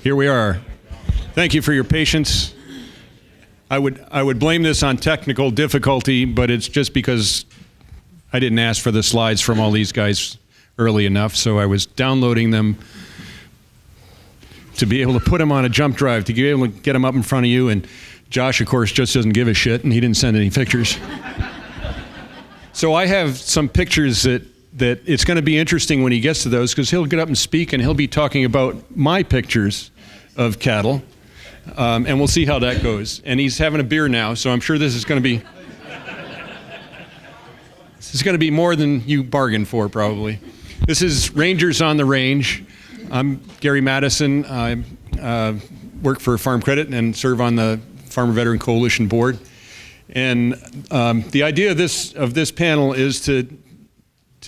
Here we are. Thank you for your patience. I would blame this on technical difficulty, but it's just because I didn't ask for the slides from all these guys early enough, so I was downloading them to be able to put them on a jump drive, to be able to get them up in front of you, and Josh, of course, just doesn't give a shit, and he didn't send any pictures. So I have some pictures that it's going to be interesting when he gets to those, because he'll get up and speak, and he'll be talking about my pictures of cattle, and we'll see how that goes. And he's having a beer now, so I'm sure this is going to be more than you bargained for, probably. This is Rangers on the Range. I'm Gary Madison. I work for Farm Credit and serve on the Farmer Veteran Coalition Board. And the idea of this panel is to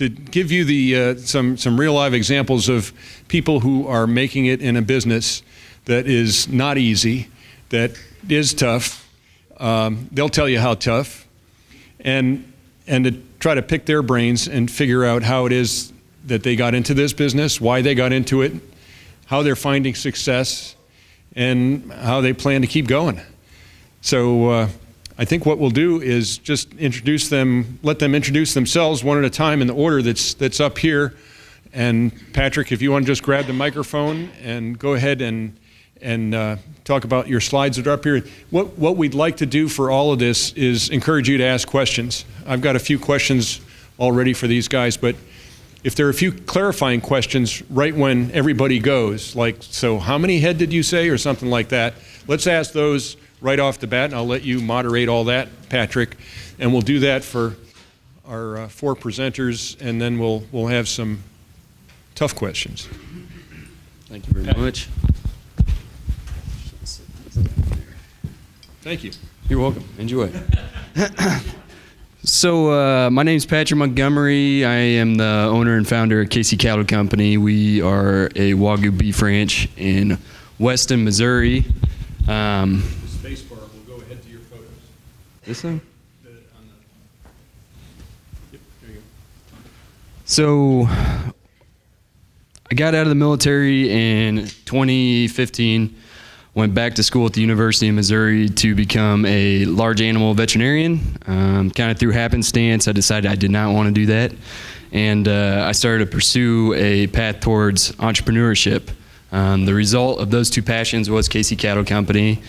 give you some real live examples of people who are making it in a business that is not easy, that is tough. They'll tell you how tough, and to try to pick their brains and figure out how it is that they got into this business, why they got into it, how they're finding success, and how they plan to keep going. So I think what we'll do is just introduce them, let them introduce themselves one at a time in the order that's up here. And Patrick, if you want to just grab the microphone and go ahead and talk about your slides that are up here. What we'd like to do for all of this is encourage you to ask questions. I've got a few questions already for these guys, but if there are a few clarifying questions right when everybody goes, like, so how many head did you say, or something like that, let's ask those right off the bat, and I'll let you moderate all that, Patrick, and we'll do that for our four presenters, and then we'll have some tough questions. Thank you very much. Thank you. You're welcome. Enjoy. So my name is Patrick Montgomery. I am the owner and founder of Casey Cattle Company. We are a Wagyu beef ranch in Weston, Missouri. Space bar will go ahead to your photos. This one? Yep, there you go. So I got out of the military in 2015. Went back to school at the University of Missouri to become a large animal veterinarian. Kind of through happenstance, I decided I did not want to do that. And I started to pursue a path towards entrepreneurship. The result of those two passions was Casey Cattle Company.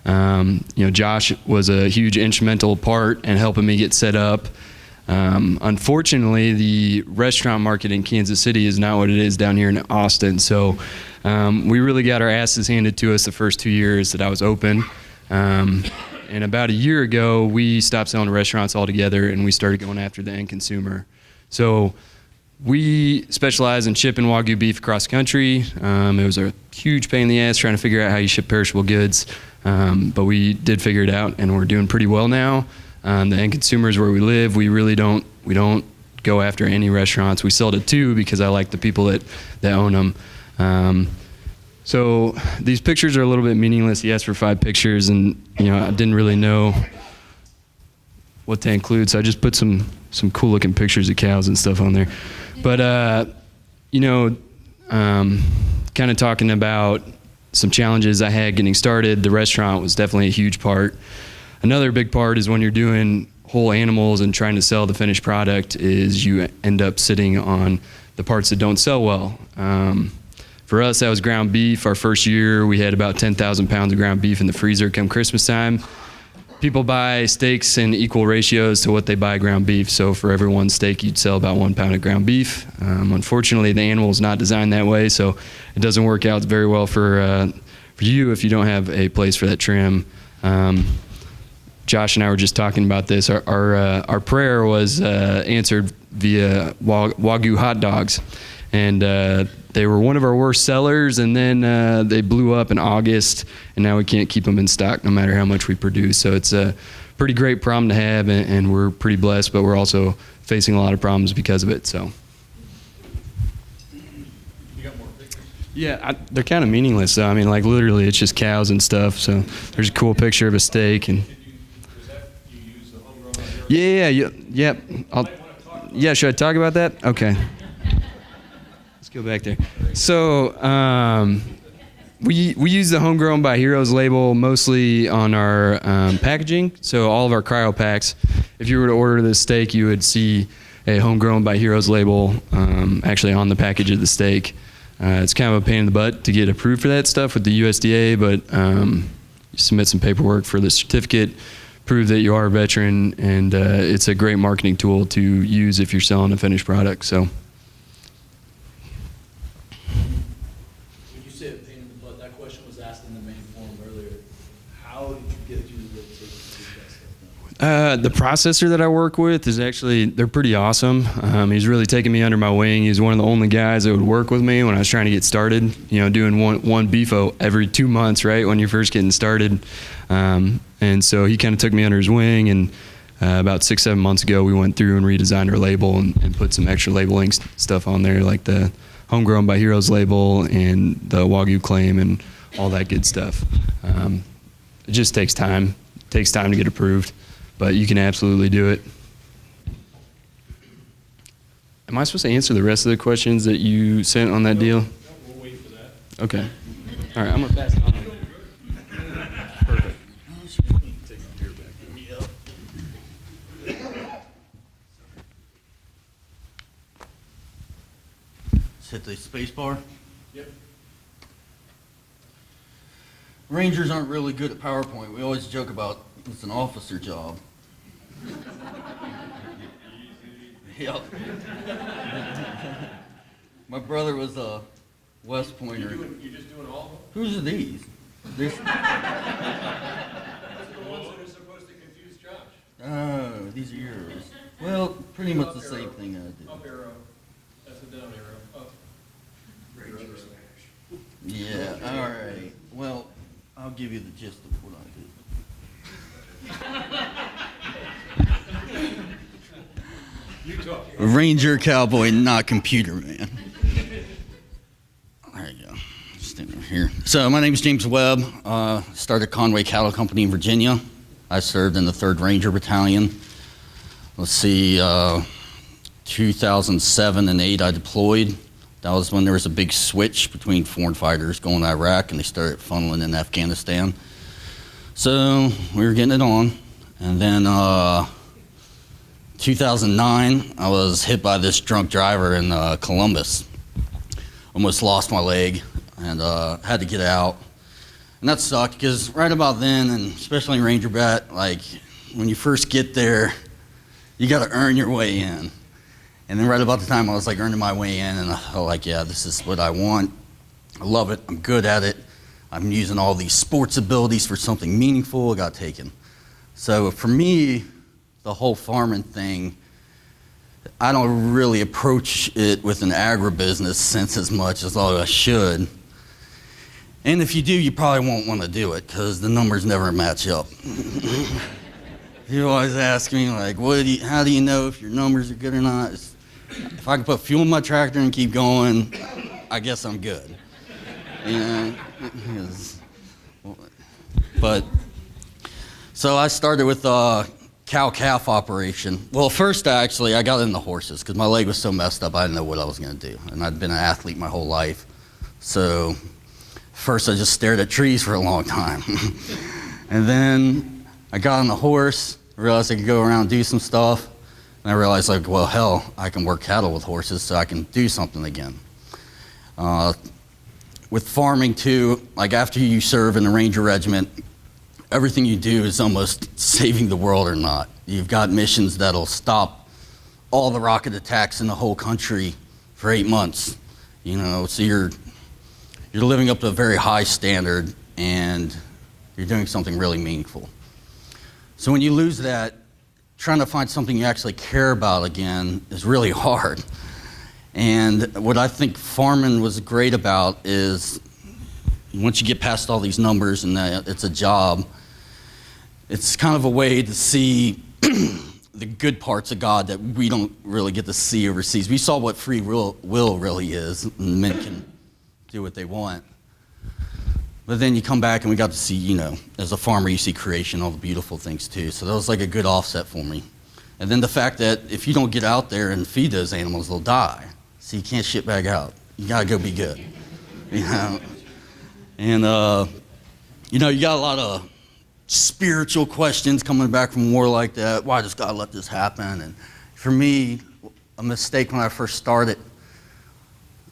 Josh was a huge instrumental part in helping me get set up. Unfortunately, the restaurant market in Kansas City is not what it is down here in Austin. So we really got our asses handed to us the first 2 years that I was open. And about a year ago, we stopped selling to restaurants altogether, and we started going after the end consumer. So we specialize in shipping Wagyu beef across the country. It was a huge pain in the ass trying to figure out how you ship perishable goods, but we did figure it out, and we're doing pretty well now. The end consumers where we live, we don't go after any restaurants. We sell to two because I like the people that own them. So these pictures are a little bit meaningless. He asked for 5 pictures, and I didn't really know what to include, so I just put some cool looking pictures of cows and stuff on there. But kind of talking about some challenges I had getting started. The restaurant was definitely a huge part. Another big part is when you're doing whole animals and trying to sell the finished product is you end up sitting on the parts that don't sell well. For us, that was ground beef. Our first year, we had about 10,000 pounds of ground beef in the freezer come Christmas time. People buy steaks in equal ratios to what they buy ground beef. So for every one steak, you'd sell about 1 pound of ground beef. Unfortunately, the animal is not designed that way, so it doesn't work out very well for you if you don't have a place for that trim. Josh and I were just talking about this. Our prayer was answered via Wagyu hot dogs, and they were one of our worst sellers, and then they blew up in August, and now we can't keep them in stock no matter how much we produce. So it's a pretty great problem to have, and we're pretty blessed, but we're also facing a lot of problems because of it. So. You got more pictures? Yeah, they're kind of meaningless. So, I mean, like literally, it's just cows and stuff. So there's a cool picture of a steak and. Yeah. Yeah, should I talk about that? Okay. Let's go back there. So, we use the Homegrown by Heroes label mostly on our packaging. So all of our cryo packs, if you were to order this steak, you would see a Homegrown by Heroes label actually on the package of the steak. It's kind of a pain in the butt to get approved for that stuff with the USDA, but you submit some paperwork for the certificate, prove that you are a veteran, and it's a great marketing tool to use if you're selling a finished product. So. When you say a pain in the butt, that question was asked in the main forum earlier. How did you get through the red tape to get that stuff done? The processor that I work with is actually, they're pretty awesome. He's really taken me under my wing. He's one of the only guys that would work with me when I was trying to get started, doing one BFO every 2 months, right, when you're first getting started. And so he kind of took me under his wing, and about 6-7 months ago, we went through and redesigned our label and put some extra labeling stuff on there, like the Homegrown by Heroes label and the Wagyu claim and all that good stuff. It just takes time. It takes time to get approved, but you can absolutely do it. Am I supposed to answer the rest of the questions that you sent on that deal? No, we'll wait for that. Okay. All right, I'm gonna pass it on. Perfect. Take the beer back. Just hit the space bar. Yep. Rangers aren't really good at PowerPoint. We always joke about it's an officer job. Yep. My brother was a West Pointer. You're just doing all of them? Whose are these? Those are the ones that are supposed to confuse Josh. Oh, these are yours. Well, pretty much the same thing I Up do. arrow. That's a down arrow. Up. Yeah, all right. Well, I'll give you the gist of what I do. You talk. Ranger, cowboy, not computer man. There you go. Stand over here. So my name is James Webb. Started Conway Cattle Company in Virginia. I served in the 3rd Ranger Battalion. Let's see, 2007 and 8 I deployed. That was when there was a big switch between foreign fighters going to Iraq, and they started funneling in Afghanistan. So we were getting it on. And then 2009, I was hit by this drunk driver in Columbus. Almost lost my leg and had to get out. And that sucked because right about then, and especially in Ranger Bat, like when you first get there, you got to earn your way in. And then right about the time I was like earning my way in, and I felt like, yeah, this is what I want. I love it. I'm good at it. I'm using all these sports abilities for something meaningful. I got taken. So for me, the whole farming thing, I don't really approach it with an agribusiness sense as much as I should. And if you do, you probably won't want to do it because the numbers never match up. You always ask me, like, how do you know if your numbers are good or not? If I can put fuel in my tractor and keep going, I guess I'm good. You know? But, so I started with cow-calf operation. Well, first, I got into horses because my leg was so messed up, I didn't know what I was going to do. And I'd been an athlete my whole life. So first, I just stared at trees for a long time. And then I got on the horse, realized I could go around and do some stuff. And I realized, like, well, hell, I can work cattle with horses, so I can do something again. With farming, too, like after you serve in the Ranger Regiment, everything you do is almost saving the world or not. You've got missions that'll stop all the rocket attacks in the whole country for 8 months. You know, so you're living up to a very high standard, and you're doing something really meaningful. So when you lose that, trying to find something you actually care about again is really hard. And what I think farming was great about is once you get past all these numbers and it's a job, it's kind of a way to see the good parts of God that we don't really get to see overseas. We saw what free will really is, and men can do what they want. But then you come back and we got to see, you know, as a farmer, you see creation, all the beautiful things too. So that was like a good offset for me. And then the fact that if you don't get out there and feed those animals, they'll die. So you can't shit back out. You gotta go be good, you know? And, you know, you got a lot of spiritual questions coming back from war like that. Why does God let this happen? And for me, a mistake when I first started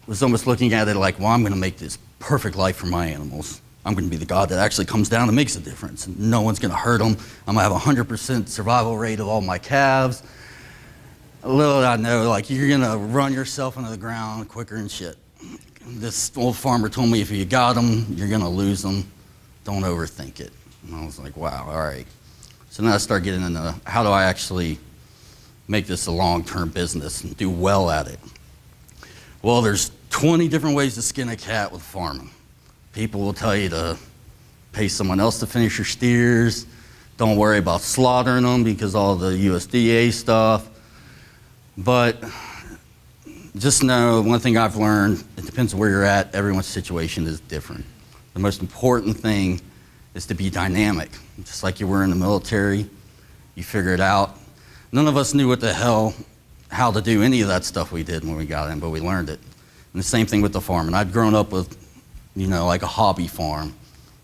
was almost looking at it like, well, I'm going to make this perfect life for my animals. I'm going to be the God that actually comes down and makes a difference. And no one's going to hurt them. I'm going to have a 100% survival rate of all my calves. Little did I know, like, you're going to run yourself into the ground quicker than shit. This old farmer told me if you got them, you're going to lose them. Don't overthink it. And I was like, wow, all right. So then I started getting into how do I actually make this a long-term business and do well at it. Well, there's 20 different ways to skin a cat with farming. People will tell you to pay someone else to finish your steers. Don't worry about slaughtering them because all the USDA stuff. But just know one thing I've learned, it depends on where you're at, everyone's situation is different. The most important thing is to be dynamic. Just like you were in the military, you figure it out. None of us knew what the hell, how to do any of that stuff we did when we got in, but we learned it. And the same thing with the farming. I'd grown up with, you know, like a hobby farm,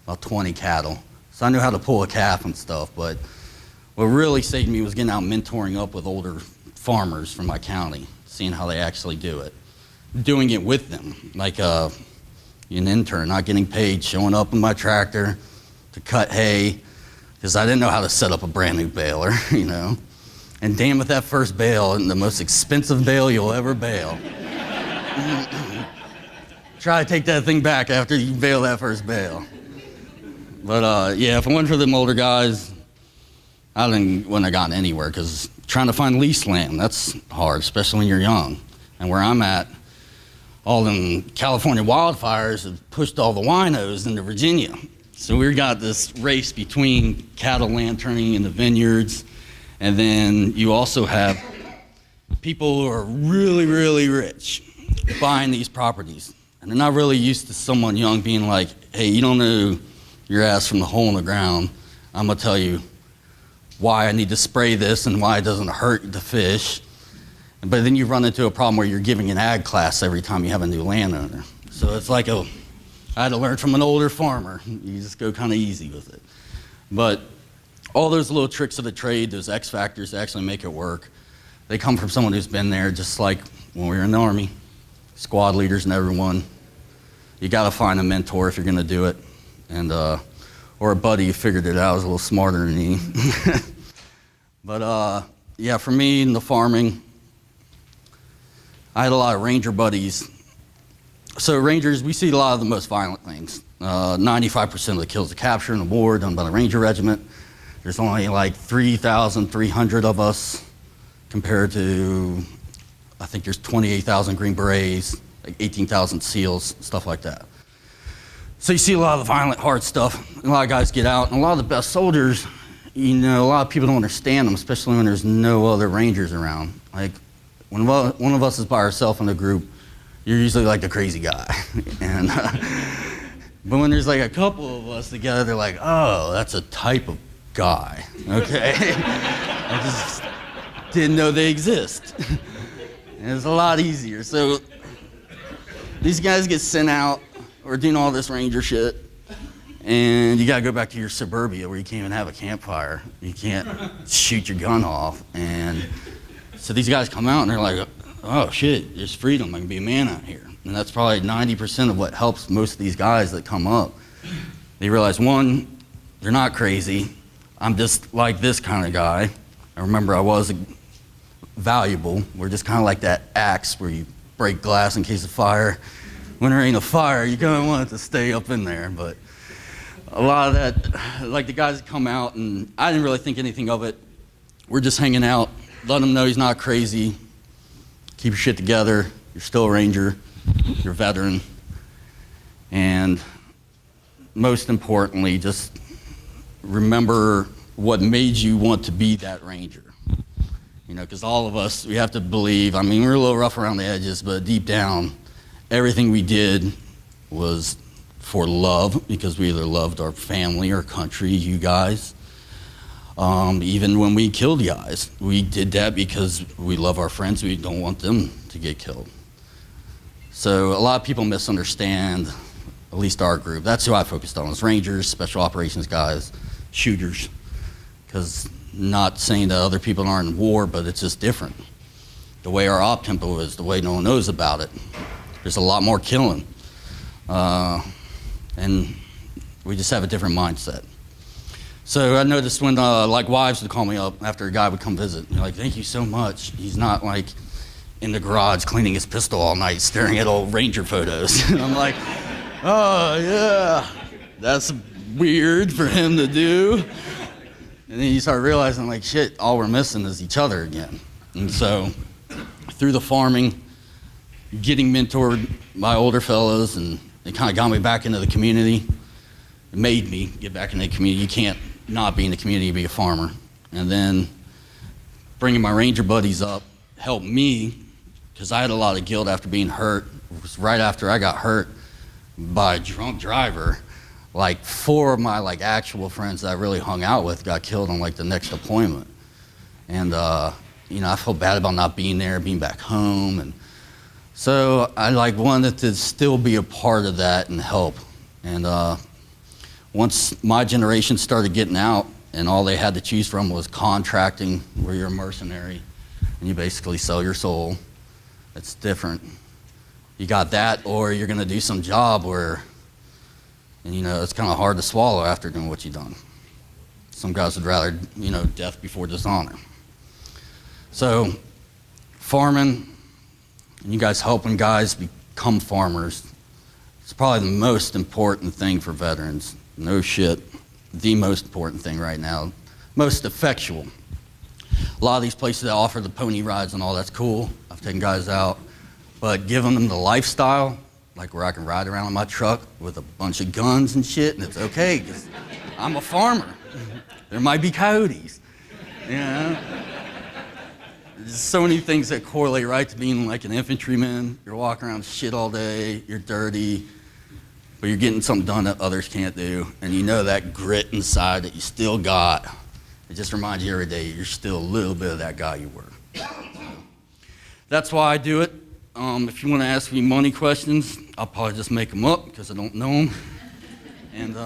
about 20 cattle. So I knew how to pull a calf and stuff, but what really saved me was getting out mentoring up with older farmers from my county, seeing how they actually do it. Doing it with them, like an intern, not getting paid, showing up in my tractor to cut hay, because I didn't know how to set up a brand new baler, you know. And damn it, that first bale, and the most expensive bale you'll ever bale. Try to take that thing back after you bale that first bale. But yeah, if it wasn't for them older guys, I wouldn't have gotten anywhere, because trying to find lease land, that's hard, especially when you're young. And where I'm at, all them California wildfires have pushed all the winos into Virginia. So we got this race between cattle land turning into vineyards, and then you also have people who are really, really rich buying these properties. And they're not really used to someone young being like, hey, you don't know your ass from the hole in the ground. I'm gonna tell you why I need to spray this and why it doesn't hurt the fish. But then you run into a problem where you're giving an ag class every time you have a new landowner. So it's like I had to learn from an older farmer. You just go kind of easy with it. But all those little tricks of the trade, those X factors that actually make it work, they come from someone who's been there, just like when we were in the Army, squad leaders and everyone. You gotta find a mentor if you're gonna do it. And, or a buddy who figured it out, was a little smarter than me. But yeah, for me in the farming, I had a lot of ranger buddies. So rangers, we see a lot of the most violent things. 95% of the kills are capture in the war done by the ranger regiment. There's only like 3,300 of us compared to, I think there's 28,000 Green Berets, like 18,000 SEALs, stuff like that. So you see a lot of the violent, hard stuff. A lot of guys get out, and a lot of the best soldiers, you know, a lot of people don't understand them, especially when there's no other rangers around. Like, when one of us is by ourselves in a group, you're usually like the crazy guy. And but when there's like a couple of us together, they're like, oh, that's a type of guy, okay? I just didn't know they exist. And it's a lot easier. So these guys get sent out, or doing all this ranger shit, and you gotta go back to your suburbia where you can't even have a campfire. You can't shoot your gun off. And so these guys come out and they're like, oh shit, there's freedom, I can be a man out here. And that's probably 90% of what helps most of these guys that come up. They realize, one, they're not crazy. I'm just like this kind of guy. I remember I was valuable. We're just kind of like that axe where you break glass in case of fire. When there ain't a fire, you kind of want it to stay up in there. But a lot of that, like the guys that come out, and I didn't really think anything of it. We're just hanging out, letting him know he's not crazy. Keep your shit together. You're still a ranger. You're a veteran. And most importantly, just remember what made you want to be that ranger. You know, because all of us, we have to believe, I mean, we're a little rough around the edges, but deep down, everything we did was for love, because we either loved our family, our country, you guys. Even when we killed guys, we did that because we love our friends. We don't want them to get killed. So a lot of people misunderstand at least our group. That's who I focused on, was Rangers, special operations guys, shooters. Because not saying that other people aren't in war, but it's just different. The way our op tempo is, the way no one knows about it. There's a lot more killing. And we just have a different mindset. So I noticed when like wives would call me up after a guy would come visit, and they're like, thank you so much. He's not like in the garage cleaning his pistol all night, staring at old Ranger photos. And I'm like, oh yeah, that's weird for him to do. And then you start realizing, like, shit, all we're missing is each other again. And so through the farming, getting mentored by older fellows, and it kind of got me back into the community. It made me get back into the community. You can't not be in the community and be a farmer. And then bringing my Ranger buddies up helped me, because I had a lot of guilt after being hurt. It was right after I got hurt by a drunk driver. Like 4 of my like actual friends that I really hung out with got killed on like the next deployment. And you know, I felt bad about not being there, being back home. And so I like wanted to still be a part of that and help. And once my generation started getting out and all they had to choose from was contracting, where you're a mercenary and you basically sell your soul. It's different. You got that, or you're gonna do some job where, and you know, it's kind of hard to swallow after doing what you've done. Some guys would rather, you know, death before dishonor. So farming, and you guys helping guys become farmers, it's probably the most important thing for veterans. No shit, the most important thing right now, most effectual. A lot of these places that offer the pony rides and all, that's cool. I've taken guys out, but giving them the lifestyle, like where I can ride around in my truck with a bunch of guns and shit, and it's okay, because I'm a farmer. There might be coyotes, you know? There's so many things that correlate right to being like an infantryman. You're walking around shit all day, you're dirty, but you're getting something done that others can't do, and you know that grit inside that you still got. It just reminds you every day you're still a little bit of that guy you were. That's why I do it. If you want to ask me money questions, I'll probably just make them up because I don't know them. And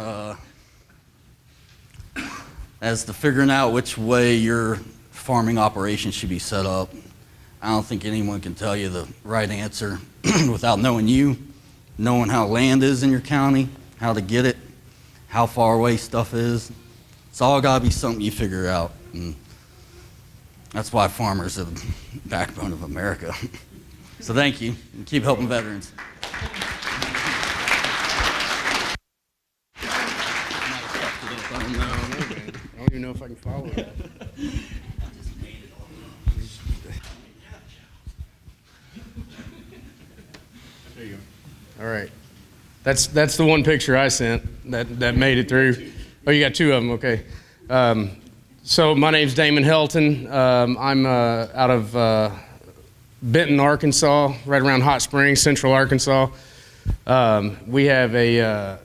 as to figuring out which way your farming operation should be set up, I don't think anyone can tell you the right answer without knowing you, knowing how land is in your county, how to get it, how far away stuff is. It's all got to be something you figure out. And that's why farmers are the backbone of America. So thank you, and keep helping veterans. I don't even know if I can follow that. There you go. All right. That's the one picture I sent that made it through. Oh, you got 2 of them, okay. So my name's Damon Hilton. I'm out of Benton, Arkansas, right around Hot Springs, Central Arkansas. We have a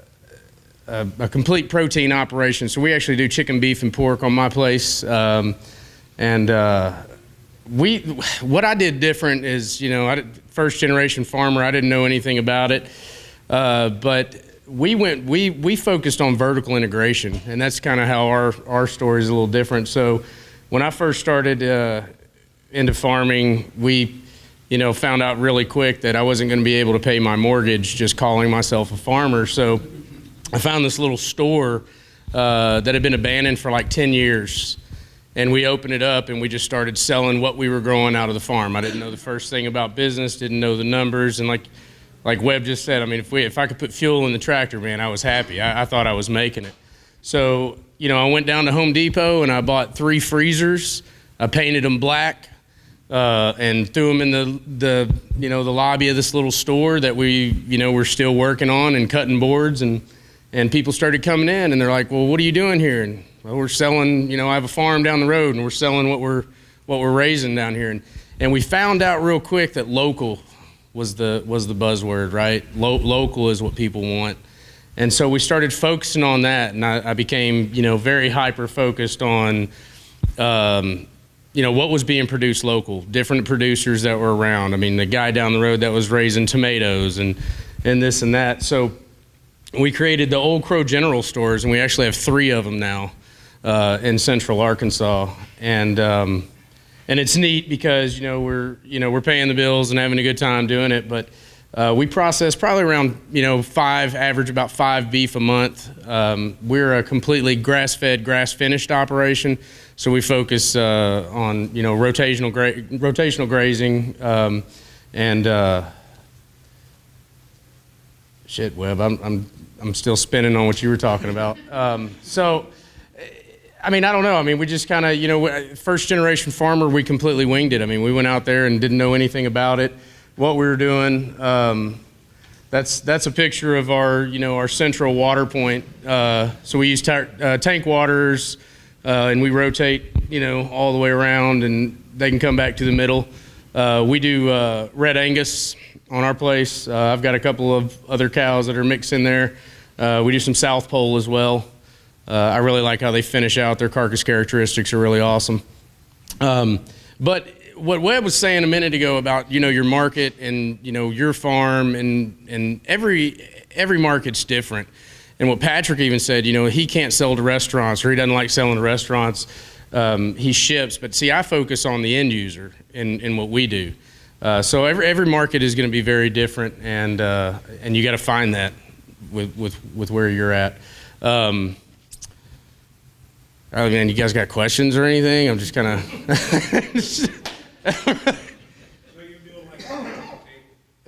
complete protein operation. So we actually do chicken, beef, and pork on my place. What I did different is, you know, first generation farmer, I didn't know anything about it. But we focused on vertical integration, and that's kind of how our story is a little different. So when I first started into farming, we, you know, found out really quick that I wasn't going to be able to pay my mortgage just calling myself a farmer. So I found this little store that had been abandoned for like 10 years. And we opened it up and we just started selling what we were growing out of the farm. I didn't know the first thing about business, didn't know the numbers. And like Webb just said, I mean, if I could put fuel in the tractor, man, I was happy. I thought I was making it. So, you know, I went down to Home Depot and I bought 3 freezers. I painted them black and threw them in the lobby of this little store that we're still working on and cutting boards. And people started coming in and they're like, well, what are you doing here? And well, we're selling, you know, I have a farm down the road and we're selling what we're raising down here. And we found out real quick that local was the buzzword, right? Local is what people want. And so we started focusing on that, and I became, you know, very hyper-focused on, you know, what was being produced local, different producers that were around. I mean, the guy down the road that was raising tomatoes and this and that. So we created the Old Crow General Stores, and we actually have 3 of them now in Central Arkansas. And it's neat because we're paying the bills and having a good time doing it. But we process probably around average about 5 beef a month. We're a completely grass-fed, grass-finished operation, so we focus on rotational grazing and shit, Webb. I'm still spinning on what you were talking about. I don't know. We just kind of, first generation farmer, we completely winged it. We went out there and didn't know anything about it, what we were doing. That's a picture of our central water point. So we use tank waters, and we rotate, all the way around, and they can come back to the middle. We do Red Angus on our place. I've got a couple of other cows that are mixed in there. We do some South Pole as well. I really like how they finish out. Their carcass characteristics are really awesome. But what Webb was saying a minute ago about, your market and, your farm and every market's different. And what Patrick even said, he can't sell to restaurants, or he doesn't like selling to restaurants. He ships, but see, I focus on the end user in what we do. So every market is going to be very different, and you got to find that with where you're at. Oh man, you guys got questions or anything? I'm just kind of. So you're doing like farm to table?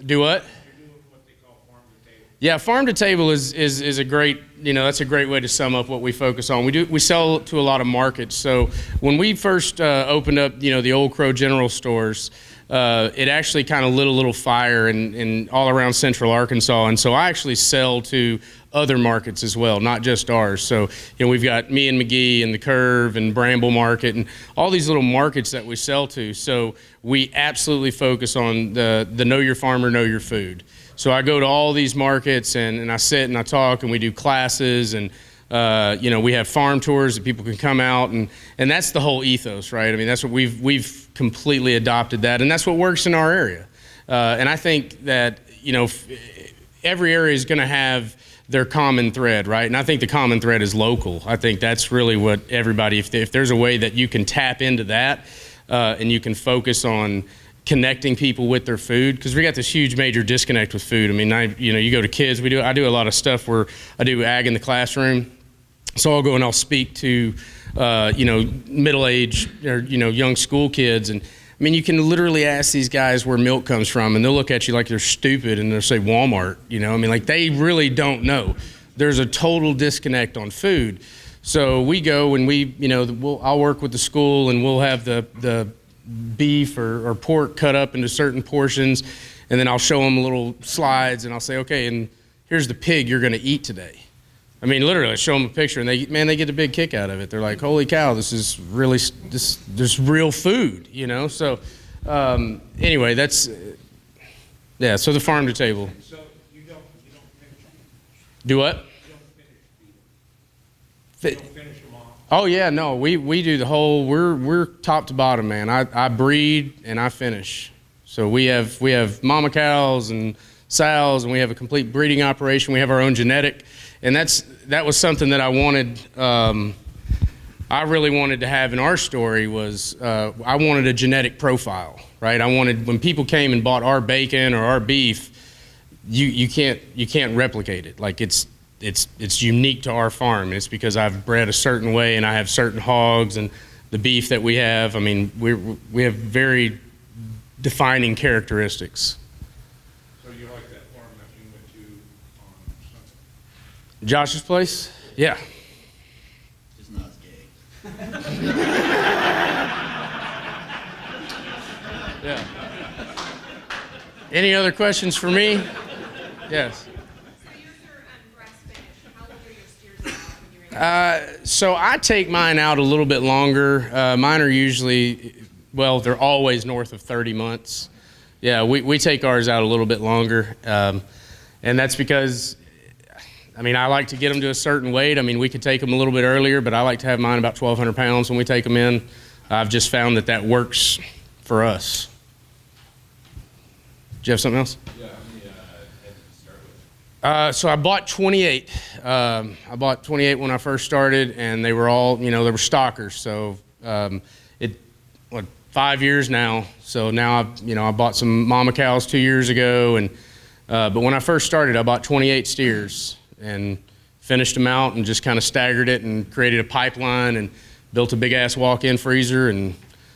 Do what? You're doing what they call farm to table. Yeah, farm to table is a great, that's a great way to sum up what we focus on. We sell to a lot of markets. So when we first opened up, the Old Crow General Stores, it actually kind of lit a little fire in all around Central Arkansas, and so I actually sell to other markets as well, not just ours. So we've got me and McGee and the Curve and Bramble Market and all these little markets that we sell to. So we absolutely focus on the Know Your Farmer, Know Your Food. So I go to all these markets and I sit and I talk, and we do classes, and we have farm tours that people can come out, and that's the whole ethos, right? That's what we've completely adopted that, and that's what works in our area. And I think that every area is going to have their common thread, right? And I think the common thread is local. I think that's really what everybody, if there's a way that you can tap into that, and you can focus on connecting people with their food, because we got this huge major disconnect with food. You go to kids, I do a lot of stuff where I do ag in the classroom. So I'll go and I'll speak to, middle-aged or, young school kids. And you can literally ask these guys where milk comes from, and they'll look at you like you're stupid, and they'll say Walmart, they really don't know. There's a total disconnect on food. So we go and I'll work with the school, and we'll have the beef or pork cut up into certain portions, and then I'll show them little slides, and I'll say, okay, and here's the pig you're going to eat today. Literally, I show them a picture, and they get a big kick out of it. They're like, holy cow, this is really, this real food, So, anyway, that's, so the farm to table. So you don't finish beef. Do what? You don't finish them off. Oh, yeah, no, we do the whole, we're top to bottom, man. I breed and I finish. So we have mama cows and sows, and we have a complete breeding operation. We have our own genetic. And that was something that I wanted, I really wanted to have in our story was, I wanted a genetic profile, right? I wanted, when people came and bought our bacon or our beef, you can't replicate it. Like it's unique to our farm. It's because I've bred a certain way, and I have certain hogs, and the beef that we have, we have very defining characteristics. So you like that farm that you went to on Sunday? Josh's place? Yeah. Just not as gay. Yeah. Any other questions for me? Yes. So yours are grass finished. How old are your steers now when you're in? So I take mine out a little bit longer. Mine are usually, they're always north of 30 months. Yeah, we take ours out a little bit longer. And that's because, I like to get them to a certain weight. We could take them a little bit earlier, but I like to have mine about 1,200 pounds when we take them in. I've just found that works for us. Do you have something else? Yeah, how many heads did you start So I bought 28. I bought 28 when I first started, and they were all, they were stockers. So 5 years now. So now I bought some mama cows 2 years ago, and but when I first started, I bought 28 steers and finished them out and just kind of staggered it and created a pipeline and built a big ass walk-in freezer and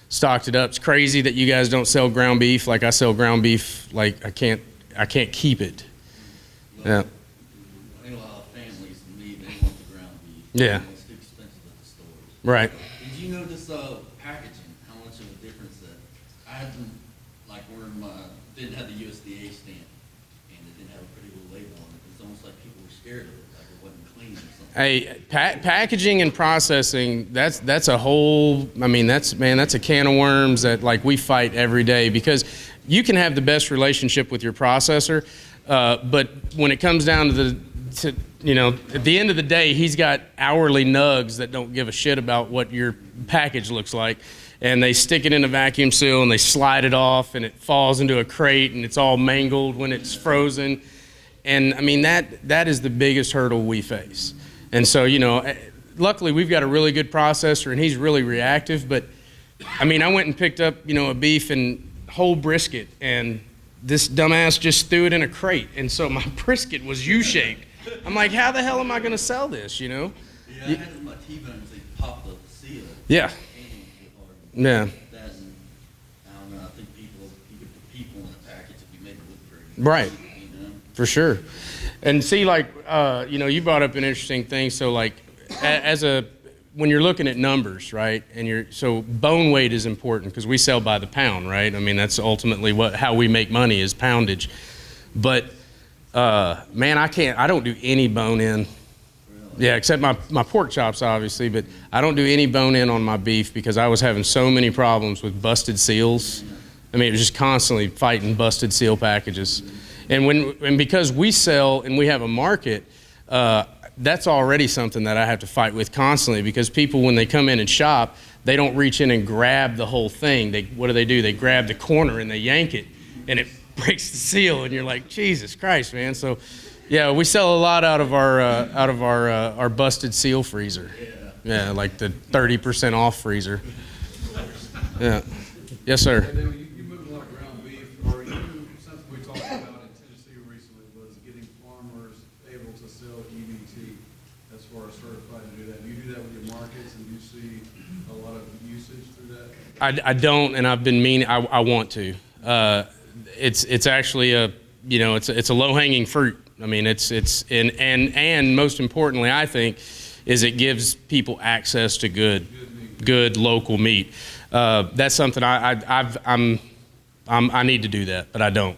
stocked it up. It's crazy that you guys don't sell ground beef like I sell ground beef. Like I can't keep it. Yeah. I think a lot of families need, they want the ground beef. Yeah. It's too expensive at the stores. Right. Did you notice packaging, how much of a difference that I had them, like where didn't have the USDA stamp and it didn't have a pretty little label on it. It was almost like people were scared of it, like it wasn't clean or something. Hey, packaging and processing, that's a whole, that's a can of worms that like we fight every day, because you can have the best relationship with your processor, but when it comes down to at the end of the day, he's got hourly nugs that don't give a shit about what your package looks like, and they stick it in a vacuum seal and they slide it off and it falls into a crate and it's all mangled when it's frozen. And that is the biggest hurdle we face. And so, luckily we've got a really good processor and he's really reactive, but I went and picked up, a beef and whole brisket, and this dumbass just threw it in a crate, and so my brisket was U-shaped. I'm like, how the hell am I going to sell this, Yeah, I had my T-bones, they popped the seal. Yeah. Yeah. That, and, I don't know, I think you could put people in a package if you make it look pretty. Right. For sure. And see, like, you brought up an interesting thing. So, like, when you're looking at numbers, right, so bone weight is important because we sell by the pound, right? That's ultimately how we make money is poundage. But, man, I don't do any bone in. Really? Yeah, except my pork chops, obviously, but I don't do any bone in on my beef because I was having so many problems with busted seals. It was just constantly fighting busted seal packages. And because we sell and we have a market, that's already something that I have to fight with constantly, because people, when they come in and shop, they don't reach in and grab the whole thing. What do? They grab the corner and they yank it, and it breaks the seal, and you're like, Jesus Christ, man. So, yeah, we sell a lot out of our busted seal freezer. Yeah, like the 30% off freezer. Yeah. Yes, sir. You move a lot of ground beef, or something we talked about in Tennessee recently was getting farmers able to sell EBT as far as certified to do that. Do you do that with your markets, and do you see a lot of usage through that? I don't, and I've been meaning, I want to. It's actually it's a low-hanging fruit. And most importantly, I think, is it gives people access to good local meat. That's something I need to do that, but I don't.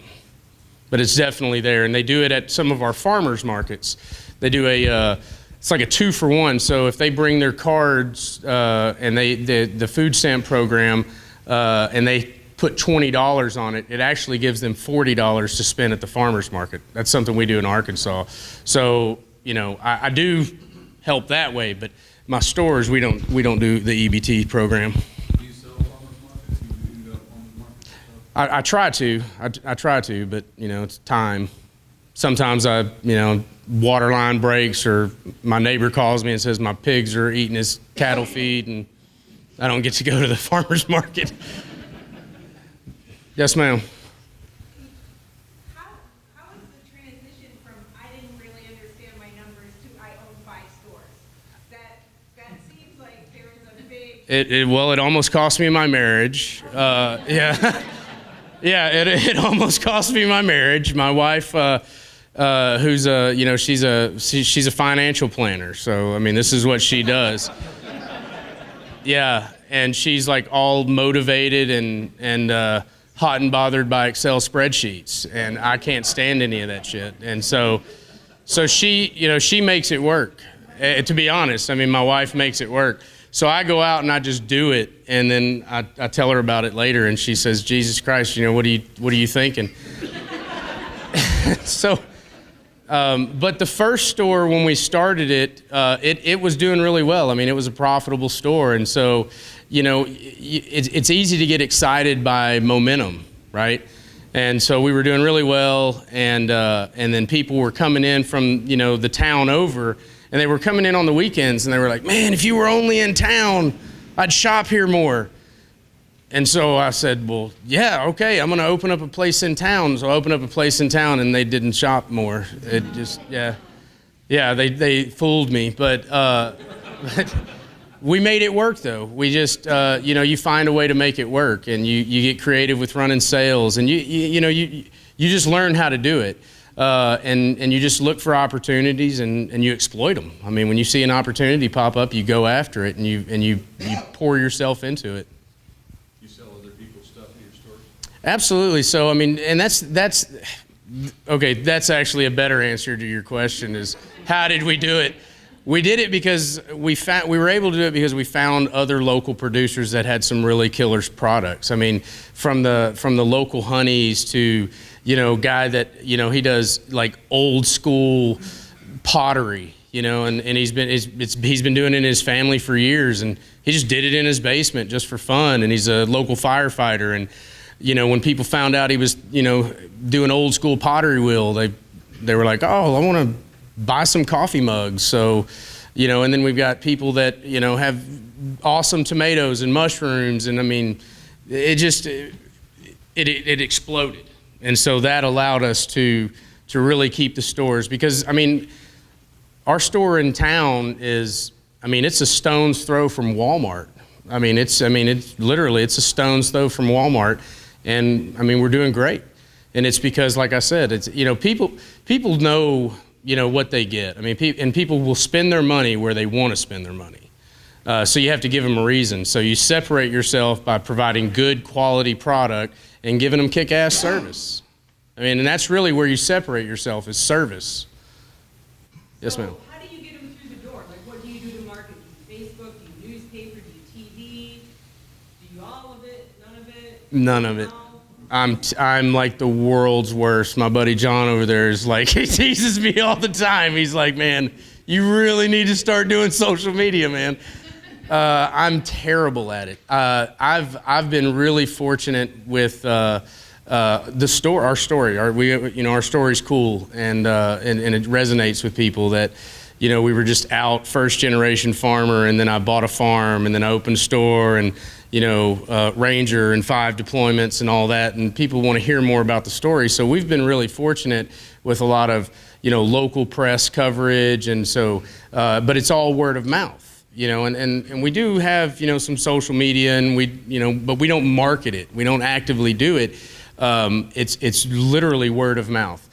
But it's definitely there, and they do it at some of our farmers markets. They do it's like a 2-for-1. So if they bring their cards and the food stamp program and they put $20 on it, it actually gives them $40 to spend at the farmers market. That's something we do in Arkansas. So I do help that way, but my stores we don't do the EBT program. Do you sell farmers markets? Do you go to farmers markets? I try to, but it's time. Sometimes water line breaks, or my neighbor calls me and says my pigs are eating his cattle feed, and I don't get to go to the farmer's market. Yes, ma'am. How is the transition from I didn't really understand my numbers to I own 5 stores? That seems like there is a big... It almost cost me my marriage. Yeah. Yeah, it almost cost me my marriage. My wife, who's she's a financial planner. So this is what she does. Yeah, and she's like all motivated and hot and bothered by Excel spreadsheets, and I can't stand any of that shit. And so she makes it work. To be honest, my wife makes it work. So I go out and I just do it, and then I tell her about it later, and she says, "Jesus Christ, what are you thinking?" So, but the first store when we started it, it was doing really well. It was a profitable store, and so, it's easy to get excited by momentum, right? And so we were doing really well, and then people were coming in from, you know, the town over, and they were coming in on the weekends, and they were like, man, if you were only in town, I'd shop here more. And so I said, well, yeah, okay, I'm gonna open up a place in town. So I opened up a place in town, and they didn't shop more. It just, yeah, they fooled me, but we made it work though. We just, you know, you find a way to make it work, and you get creative with running sales, and you just learn how to do it. And you just look for opportunities and you exploit them. I mean, when you see an opportunity pop up, you go after it, and you pour yourself into it. You sell other people's stuff in your stores? Absolutely. So, I mean, and that's okay. That's actually a better answer to your question is how did we do it? We did it because we were able to do it because we found other local producers that had some really killer products. I mean, from the local honeys to, you know, guy that, you know, he does like old school pottery, you know, and he's been doing it in his family for years, and he just did it in his basement just for fun, and he's a local firefighter. And, you know, when people found out he was, you know, doing old school pottery wheel, they were like, oh, I want to buy some coffee mugs. So, you know, and then we've got people that, you know, have awesome tomatoes and mushrooms, and I mean, it exploded. And so that allowed us to really keep the stores, because I mean, our store in town is, I mean, it's a stone's throw from Walmart. I mean, it's literally, it's a stone's throw from Walmart, and I mean, we're doing great. And it's because, like I said, it's, you know, people know, you know, what they get. I mean, and people will spend their money where they want to spend their money. So you have to give them a reason. So you separate yourself by providing good quality product and giving them kick-ass service. I mean, and that's really where you separate yourself, is service. Yes, ma'am. How do you get them through the door? Like, what do you do to market? Do you Facebook? Do you newspaper? Do you TV? Do you all of it? None of it? None of it. I'm like the world's worst. My buddy John over there is like, he teases me all the time. He's like, man, you really need to start doing social media, man. I'm terrible at it. I've been really fortunate with the store, our story. Our story's cool, and it resonates with people that, you know, we were just out, first generation farmer, and then I bought a farm, and then I opened a store, and, you know, Ranger and 5 deployments and all that, and people want to hear more about the story. So we've been really fortunate with a lot of, you know, local press coverage, and so, but it's all word of mouth, you know, and we do have, you know, some social media, and we, you know, but we don't market it. We don't actively do it. It's literally word of mouth.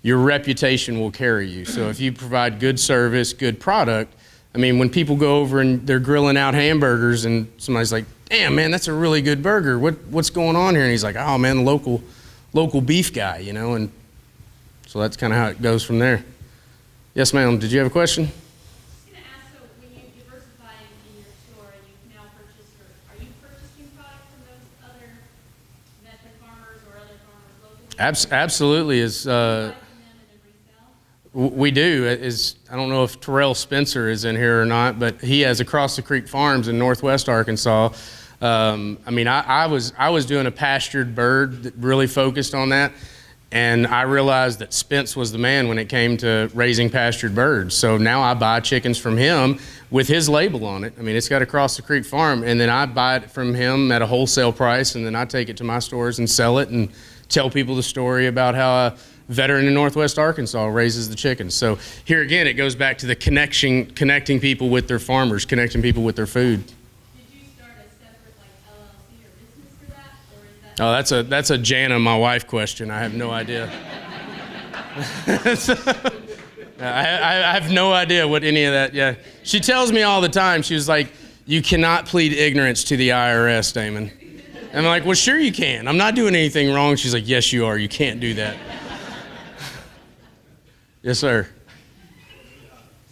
Your reputation will carry you. So if you provide good service, good product, I mean, when people go over and they're grilling out hamburgers, and somebody's like, damn, man, that's a really good burger. What's going on here? And he's like, oh, man, local beef guy, you know, and so that's kind of how it goes from there. Yes, ma'am, did you have a question? I was going to ask, so when you diversify in your store and you now purchase, are you purchasing product from those other veteran farmers or other farmers locally? Absolutely. We do. I don't know if Terrell Spencer is in here or not, but he has Across the Creek Farms in Northwest Arkansas. I mean, I was doing a pastured bird that really focused on that, and I realized that Spence was the man when it came to raising pastured birds. So now I buy chickens from him with his label on it. I mean, it's got Across the Creek Farm, and then I buy it from him at a wholesale price, and then I take it to my stores and sell it and tell people the story about how a veteran in Northwest Arkansas raises the chickens. So here again, it goes back to the connecting people with their farmers, connecting people with their food. Did you start a separate LLC or business for that, or is that? Oh, that's a Jana, my wife, question. I have no idea. I have no idea what any of that. Yeah, she tells me all the time. She was like, "You cannot plead ignorance to the IRS, Damon." And I'm like, "Well, sure you can. I'm not doing anything wrong." She's like, "Yes, you are. You can't do that." Yes, sir.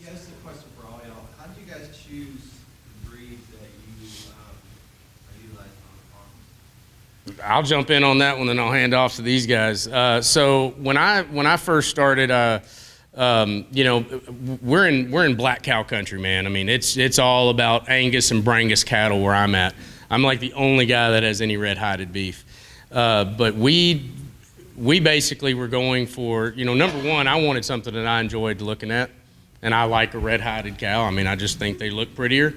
Yeah, this is a question for all y'all. How do you guys choose the breeds that you are utilizing on the farm? I'll jump in on that one, and I'll hand off to these guys. So when I first started, you know, we're in black cow country, man. I mean, it's all about Angus and Brangus cattle where I'm at. I'm like the only guy that has any red-hided beef. But we we basically were going for, number one, I wanted something that I enjoyed looking at, and I like a red-hided cow. I mean, I just think they look prettier,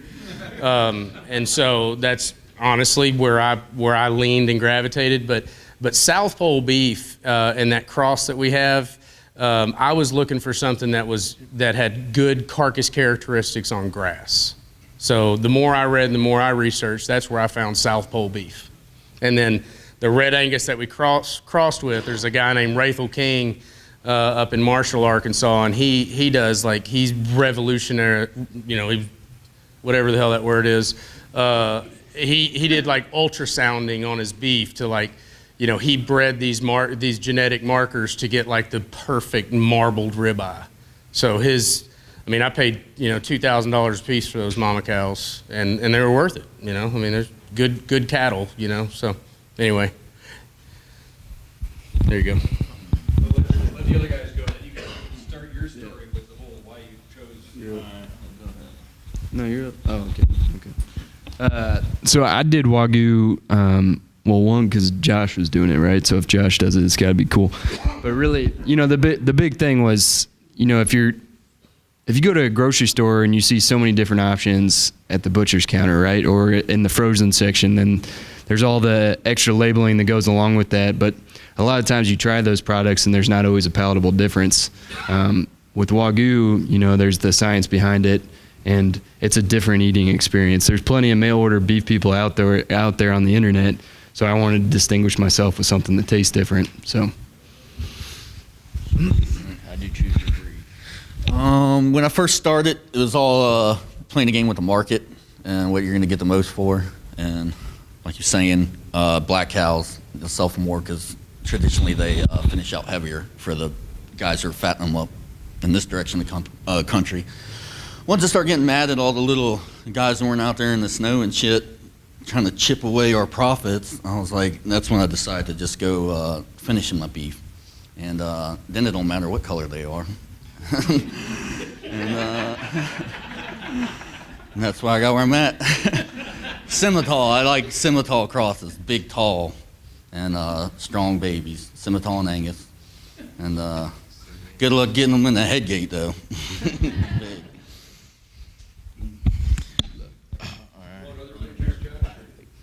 and so that's honestly where I leaned and gravitated. But South Pole beef and that cross that we have, I was looking for something that had good carcass characteristics on grass. So the more I read and the more I researched, that's where I found South Pole beef. And then the Red Angus that we crossed with, there's a guy named Rathel King up in Marshall, Arkansas, and he does, like, he's revolutionary, whatever the hell that word is. He did like ultrasounding on his beef to, like, he bred these genetic markers to get like the perfect marbled ribeye. So I paid $2,000 a piece for those mama cows, and they were worth it. There's good cattle. So anyway, there you go. Let the other guys go. You can start your story with the whole why you chose. No, you're up. Oh, okay. So I did Wagyu. Well, one, because Josh was doing it, right? So if Josh does it, it's got to be cool. But really, the big thing was, if you go to a grocery store and you see so many different options at the butcher's counter, right, or in the frozen section, then there's all the extra labeling that goes along with that. But a lot of times you try those products and there's not always a palatable difference. With Wagyu, there's the science behind it, and it's a different eating experience. There's plenty of mail order beef people out there on the internet. So I wanted to distinguish myself with something that tastes different. So, How'd you choose your breed? When I first started, it was all playing a game with the market and what you're going to get the most for. And like you're saying, black cows, they'll sell for more because traditionally they finish out heavier for the guys who are fattening them up in this direction of the country. Once I start getting mad at all the little guys that weren't out there in the snow and shit, trying to chip away our profits, I was like, that's when I decided to just go finishing my beef. And then it don't matter what color they are. and that's why I got where I'm at. Simmental, I like Simmental crosses, big, tall, and strong babies, Simmental and Angus. And good luck getting them in the head gate, though. Big.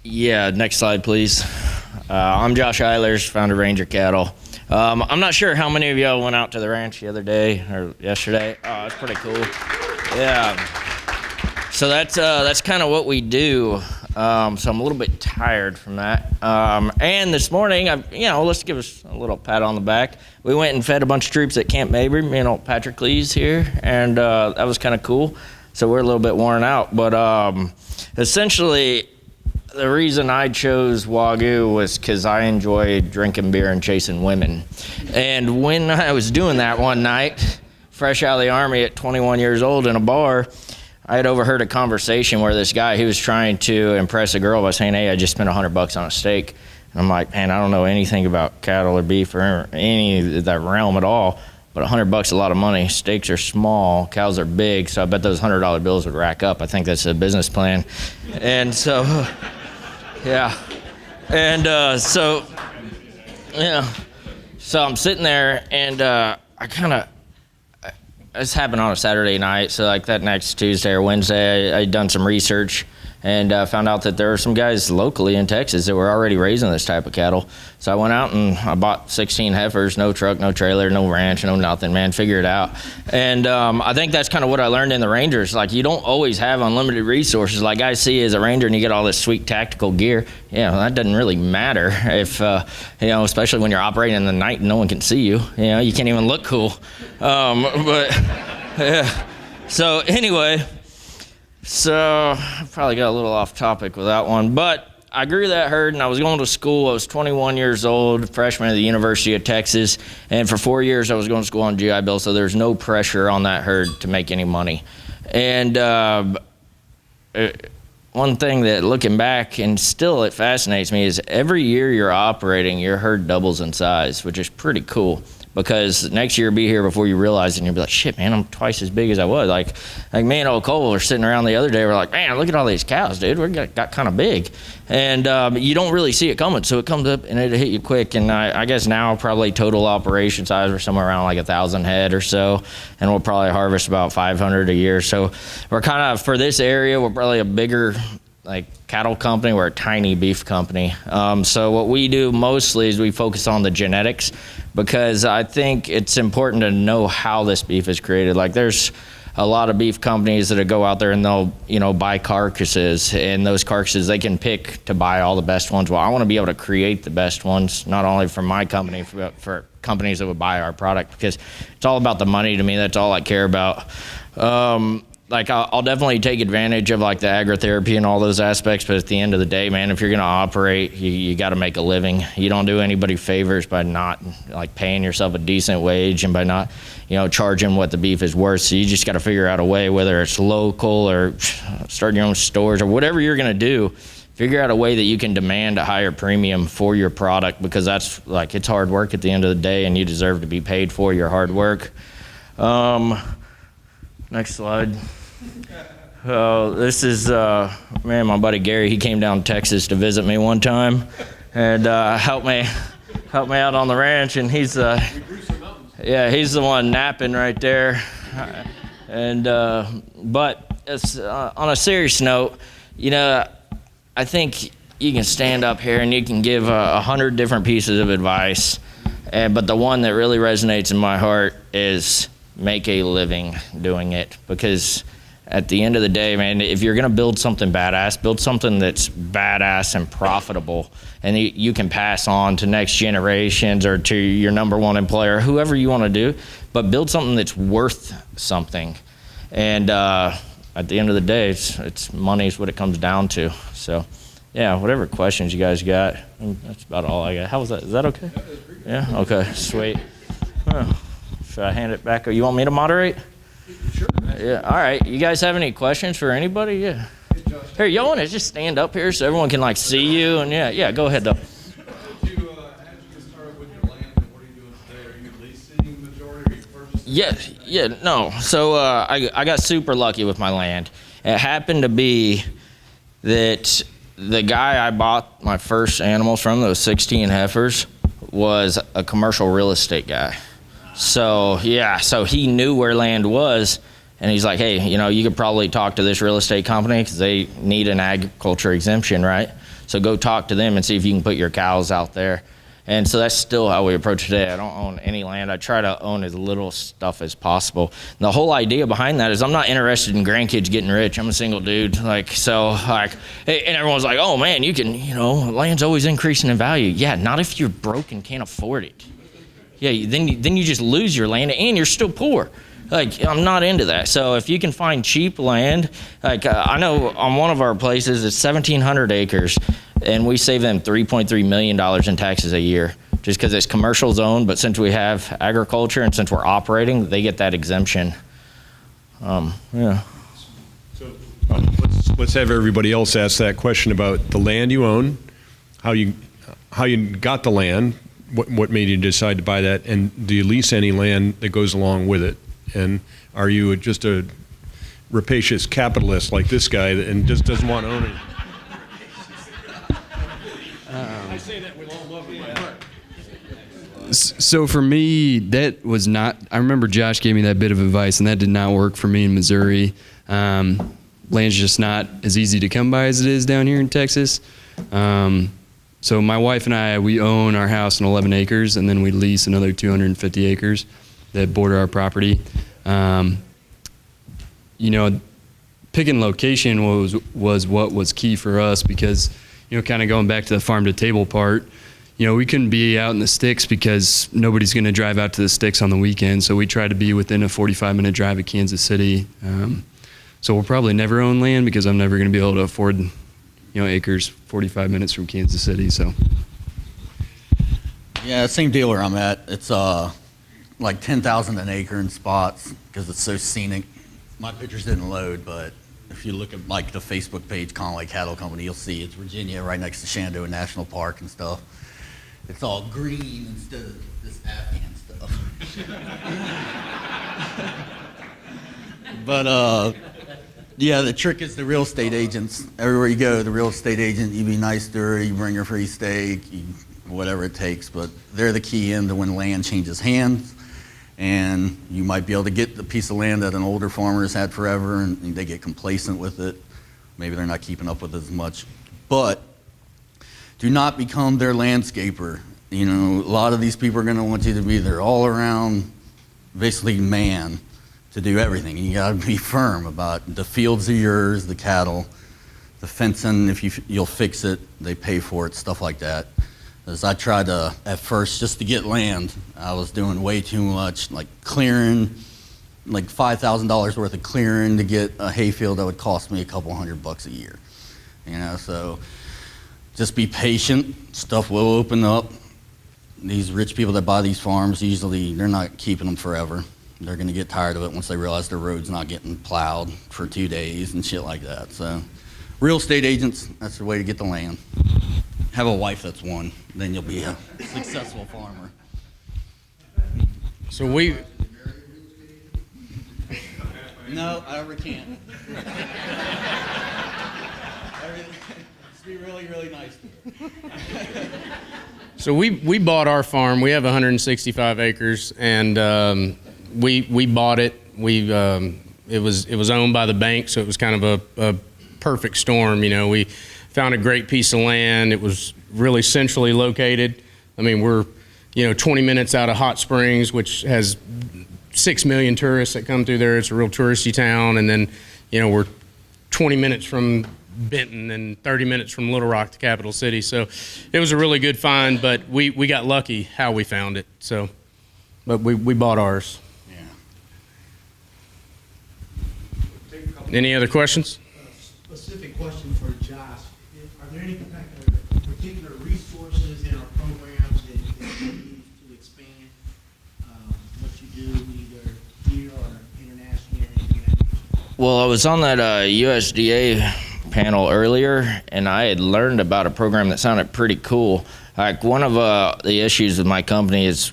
Yeah, next slide, please. I'm Josh Eilers, founder of Ranger Cattle. I'm not sure how many of y'all went out to the ranch the other day or yesterday. Oh, it's pretty cool. Yeah. So that's kind of what we do. So I'm a little bit tired from that. And this morning, let's give us a little pat on the back. We went and fed a bunch of troops at Camp Mabry, Patrick Lee's here, and that was kind of cool. So we're a little bit worn out, but essentially, the reason I chose Wagyu was because I enjoy drinking beer and chasing women. And when I was doing that one night, fresh out of the Army at 21 years old in a bar, I had overheard a conversation where this guy, he was trying to impress a girl by saying, hey, I just spent $100 on a steak. And I'm like, man, I don't know anything about cattle or beef or any of that realm at all, but $100 is a lot of money. Steaks are small, cows are big, so I bet those $100 bills would rack up. I think that's a business plan. And so... Yeah, and so I'm sitting there, and this happened on a Saturday night, so like that next Tuesday or Wednesday, I'd done some research and found out that there are some guys locally in Texas that were already raising this type of cattle. So I went out and I bought 16 heifers, no truck, no trailer, no ranch, no nothing, man, figure it out. And I think that's kind of what I learned in the Rangers. Like, you don't always have unlimited resources. Like I see as a Ranger and you get all this sweet tactical gear, that doesn't really matter if, especially when you're operating in the night and no one can see you. You can't even look cool. So anyway, so I probably got a little off topic with that one, but I grew that herd and I was going to school. I was 21 years old, freshman at the University of Texas, and for 4 years I was going to school on GI Bill, so there's no pressure on that herd to make any money. And one thing that, looking back, and still it fascinates me, is every year you're operating, your herd doubles in size, which is pretty cool. because next year be here before you realize it, and you'll be like, shit, man, I'm twice as big as I was. Like me and old Cole were sitting around the other day, we're like, man, look at all these cows, dude, we got kind of big. And you don't really see it coming, so it comes up and it'll hit you quick. And I guess now probably total operation size, we're somewhere around like 1,000 head or so, and we'll probably harvest about 500 a year. So we're kind of, for this area, we're probably a bigger like cattle company. We're a tiny beef company. So what we do mostly is we focus on the genetics, because I think it's important to know how this beef is created. Like there's a lot of beef companies that go out there and they'll buy carcasses, and those carcasses they can pick to buy all the best ones. Well, I want to be able to create the best ones, not only for my company, but for companies that would buy our product, because it's all about the money to me. That's all I care about. Like I'll definitely take advantage of like the agritherapy and all those aspects, but at the end of the day, man, if you're going to operate, you got to make a living. You don't do anybody favors by not like paying yourself a decent wage and by not, charging what the beef is worth. So you just got to figure out a way, whether it's local or starting your own stores or whatever you're going to do, figure out a way that you can demand a higher premium for your product, because that's like, it's hard work at the end of the day, and you deserve to be paid for your hard work. Next slide. This is, man, my buddy Gary. He came down to Texas to visit me one time and helped me out on the ranch. And he's he's the one napping right there. And but it's, on a serious note, I think you can stand up here and you can give 100 different pieces of advice, but the one that really resonates in my heart is make a living doing it. Because at the end of the day, man, if you're going to build something badass, build something that's badass and profitable, and you can pass on to next generations or to your number one employer, whoever you want to do, but build something that's worth something. And at the end of the day, it's money is what it comes down to. So yeah, whatever questions you guys got, that's about all I got. How was that? Is that okay? Yeah, okay, sweet. Should I hand it back? You want me to moderate? Sure. Yeah, all right. You guys have any questions for anybody? Yeah. Here, y'all want to just stand up here so everyone can like see you? And yeah, go ahead though. How did you get started with your land, and what are you doing today? Are you leasing the majority, or are you purchasing? Yeah, no. So I got super lucky with my land. It happened to be that the guy I bought my first animals from, those 16 heifers, was a commercial real estate guy. So he knew where land was, and he's like, hey, you could probably talk to this real estate company because they need an agriculture exemption, right? So go talk to them and see if you can put your cows out there. And so that's still how we approach today. I don't own any land. I try to own as little stuff as possible. And the whole idea behind that is I'm not interested in grandkids getting rich. I'm a single dude. And everyone's like, oh man, you can, land's always increasing in value. Yeah, not if you're broke and can't afford it. Yeah, then you just lose your land and you're still poor. Like, I'm not into that. So if you can find cheap land, like I know on one of our places, it's 1,700 acres, and we save them $3.3 million in taxes a year just because it's commercial zone. But since we have agriculture and since we're operating, they get that exemption. Yeah. So let's have everybody else ask that question about the land you own, how you got the land. What made you decide to buy that, and do you lease any land that goes along with it? And are you just a rapacious capitalist like this guy and just doesn't want to own it? I say that with all love in my heart. So for me, that was not, I remember Josh gave me that bit of advice, and that did not work for me in Missouri. Land's just not as easy to come by as it is down here in Texas. So my wife and I, we own our house in 11 acres, and then we lease another 250 acres that border our property. Picking location was what was key for us, because, kind of going back to the farm to table part, we couldn't be out in the sticks because nobody's going to drive out to the sticks on the weekend. So we try to be within a 45-minute drive of Kansas City. So we'll probably never own land because I'm never going to be able to afford acres 45 minutes from Kansas City. So yeah, same deal where I'm at. It's like 10,000 an acre in spots because it's so scenic. My pictures didn't load, but if you look at like the Facebook page, Conway Cattle Company, you'll see it's Virginia right next to Shenandoah National Park and stuff. It's all green instead of this Afghan stuff. But yeah, the trick is the real estate agents. Everywhere you go, the real estate agent, you be nice to her, you bring her free steak, whatever it takes. But they're the key into when land changes hands. And you might be able to get the piece of land that an older farmer has had forever, and they get complacent with it. Maybe they're not keeping up with it as much. But do not become their landscaper. You know, a lot of these people are going to want you to be their all-around, basically man, to do everything. And you got to be firm about the fields are yours, the cattle, the fencing, if you'll fix it, they pay for it, stuff like that. As I tried to, at first, just to get land, I was doing way too much, like clearing, like $5,000 worth of clearing to get a hayfield that would cost me a couple $100 a year. You know, so just be patient, stuff will open up. These rich people that buy these farms, usually they're not keeping them forever. They're gonna get tired of it once they realize their road's not getting plowed for 2 days and shit like that. So real estate agents, that's the way to get the land. Have a wife that's one, then you'll be a successful farmer. So we, No, I can't. Just be really, really nice to her. So we bought our farm. We have 165 acres, and we bought it. It was owned by the bank, so it was kind of a perfect storm. You know, we found a great piece of land. It was really centrally located. I mean, we're 20 minutes out of Hot Springs, which has 6 million tourists that come through there. It's a real touristy town, and then we're 20 minutes from Benton and 30 minutes from Little Rock, the capital city. So it was a really good find, but we got lucky how we found it. So, but we bought ours. Yeah. Any other questions? Specific question for Josh. Are there any particular resources in our programs that you use to expand what you do either here or internationally or anything like that? Well, I was on that USDA panel earlier, and I had learned about a program that sounded pretty cool. Like, one of the issues with my company is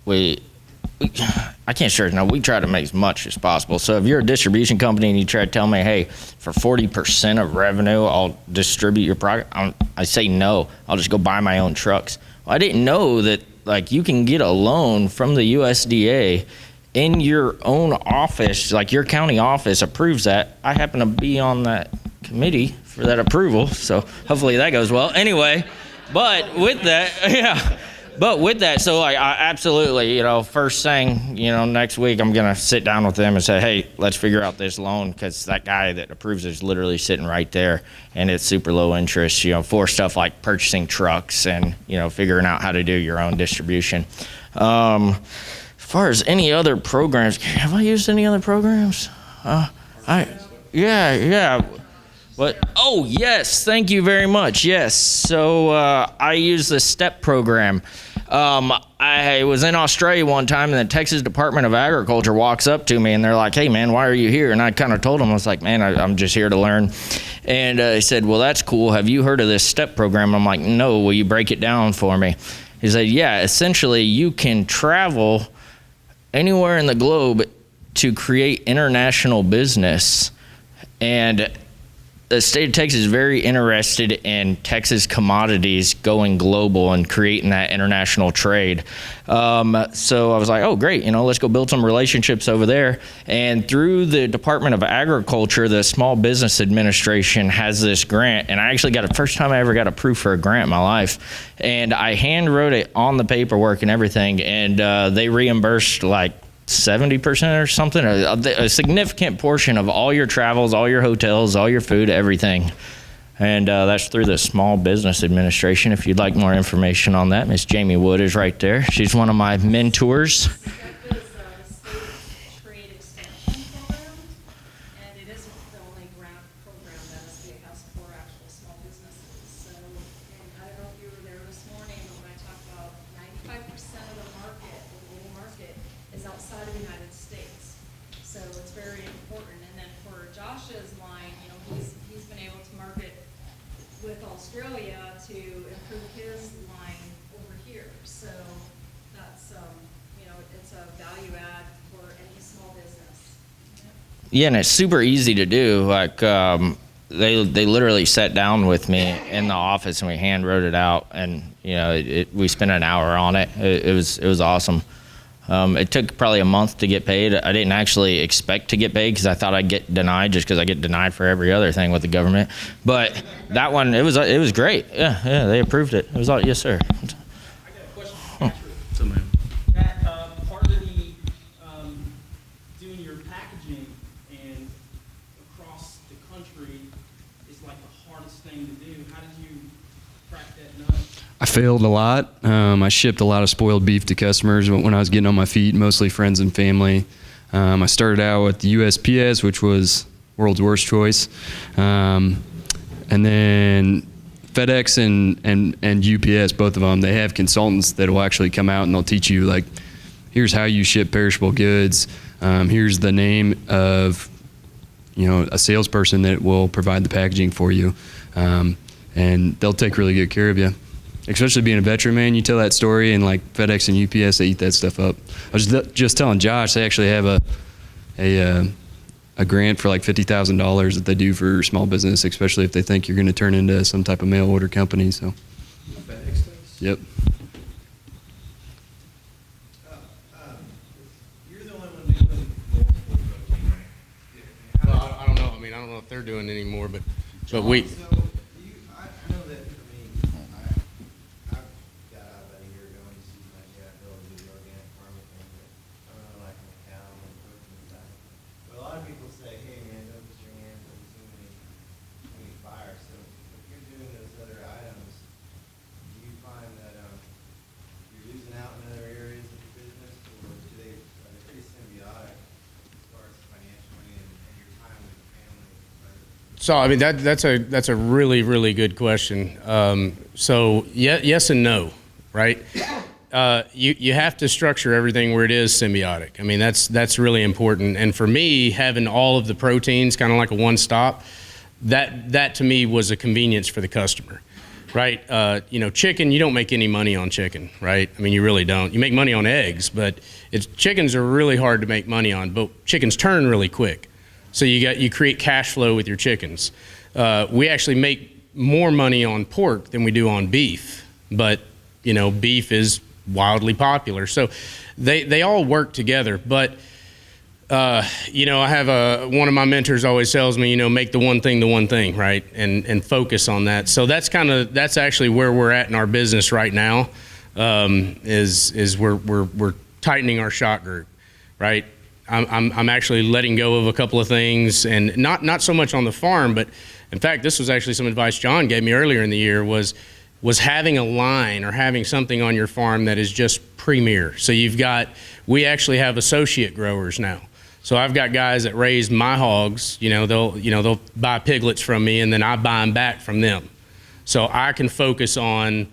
I can't stress now, we try to make as much as possible. So if you're a distribution company and you try to tell me, hey, for 40% of revenue, I'll distribute your product, I say no. I'll just go buy my own trucks. Well, I didn't know that, like, you can get a loan from the USDA in your own office, like your county office approves that. I happen to be on that committee for that approval, so hopefully that goes well. Anyway, but with that, so I absolutely, first thing, next week I'm gonna sit down with them and say, hey, let's figure out this loan, because that guy that approves it is literally sitting right there, and it's super low interest, for stuff like purchasing trucks and figuring out how to do your own distribution. As far as any other programs, have I used any other programs? Yeah. What? Oh, yes. Thank you very much. Yes. So I use the STEP program. I was in Australia one time, and the Texas Department of Agriculture walks up to me, and they're like, hey, man, why are you here? And I kind of told them, I was like, man, I'm just here to learn. And he said, well, that's cool. Have you heard of this STEP program? I'm like, no. Will you break it down for me? He said, yeah, essentially you can travel anywhere in the globe to create international business. And the state of Texas is very interested in Texas commodities going global and creating that international trade. So I was like, oh, great, let's go build some relationships over there. And through the Department of Agriculture, the Small Business Administration has this grant. And I actually got first time I ever got approved for a grant in my life. And I hand wrote it on the paperwork and everything. And they reimbursed like 70% or something, a significant portion of all your travels, all your hotels, all your food, everything. And that's through the Small Business Administration. If you'd like more information on that, Miss Jamie Wood is right there. She's one of my mentors. STEP is a state trade extension program, and it isn't the only grant program that a state has for actual small businesses. So, and I don't know if you were there this morning, but when I talked about 95% of the market, the global market, is outside of the United States. So it's very important. And then for Josh's line, he's been able to market with Australia to improve his line over here. So that's, it's a Yeah, and it's super easy to do. Like they literally sat down with me in the office and we hand wrote it out, and we spent an hour on it. It was awesome. It took probably a month to get paid. I didn't actually expect to get paid because I thought I'd get denied, just because I get denied for every other thing with the government. But that one, it was great. Yeah, they approved it. It was all, yes, sir. I got a question for Patrick. That part of the doing your packaging and across the country is like the hardest thing to do. How did you crack that nut? I failed a lot. I shipped a lot of spoiled beef to customers when I was getting on my feet, mostly friends and family. I started out with the USPS, which was world's worst choice. And then FedEx and UPS, both of them, they have consultants that will actually come out and they'll teach you, like, here's how you ship perishable goods. Here's the name of, a salesperson that will provide the packaging for you. And they'll take really good care of you. Especially being a veteran, man, you tell that story, and like FedEx and UPS, they eat that stuff up. I was just telling Josh, they actually have a grant for like $50,000 that they do for small business, especially if they think you're going to turn into some type of mail order company. So. FedEx does? Yep. You're the only one doing multiple protein, right? Well, I don't know. I don't know if they're doing it anymore, but we. So I know that for me, I got out about a year ago and just used my build to do the organic farming thing, but I don't know, like on the cow and protein side. But a lot of people say, hey man, don't put your hands on too many fires. So if you're doing those other items, do you find that you're losing out in other areas of the business, or are they pretty symbiotic as far as financially and your time with the family? So that's a really, really good question. So yes and no, right? You have to structure everything where it is symbiotic. That's really important. And for me, having all of the proteins, kind of like a one-stop, that to me was a convenience for the customer, right? Chicken, you don't make any money on chicken, right? You really don't. You make money on eggs, but chickens are really hard to make money on. But chickens turn really quick. So you create cash flow with your chickens. We actually make more money on pork than we do on beef, but beef is wildly popular. So they all work together. But I have one of my mentors always tells me, make the one thing, right, and focus on that. So that's actually where we're at in our business right now. Is we're tightening our shot group, right? I'm actually letting go of a couple of things, and not so much on the farm, but in fact, this was actually some advice John gave me earlier in the year was having a line or having something on your farm that is just premier. So we actually have associate growers now. So I've got guys that raise my hogs, they'll buy piglets from me, and then I buy them back from them. So I can focus on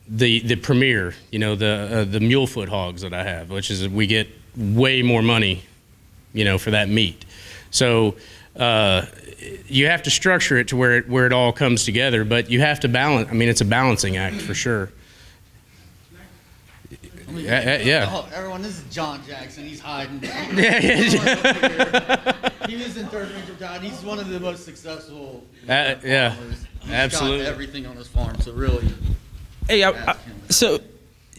the premier, the mule foot hogs that I have, which is we get way more money for that meat. So you have to structure it to where it all comes together, but you have to balance. It's a balancing act for sure. Yeah. Everyone, this is John Jackson. He's hiding. Yeah. He was in third ranger God. He's one of the most successful yeah, farmers. He's absolutely. got everything on his farm, so really. Hey, so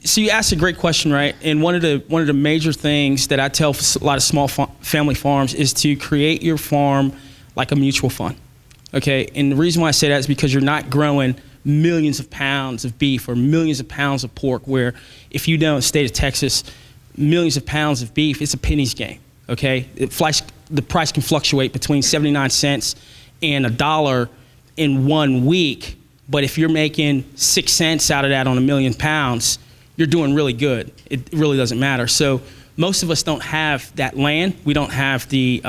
you asked a great question, right? And one of the major things that I tell a lot of small family farms is to create your farm like a mutual fund, okay? And the reason why I say that is because you're not growing millions of pounds of beef or millions of pounds of pork, where if you know in the state of Texas, millions of pounds of beef, it's a pennies game, okay? The price can fluctuate between 79 cents and $1 in 1 week, but if you're making 6 cents out of that on 1 million pounds, you're doing really good. It really doesn't matter. So most of us don't have that land. We don't have the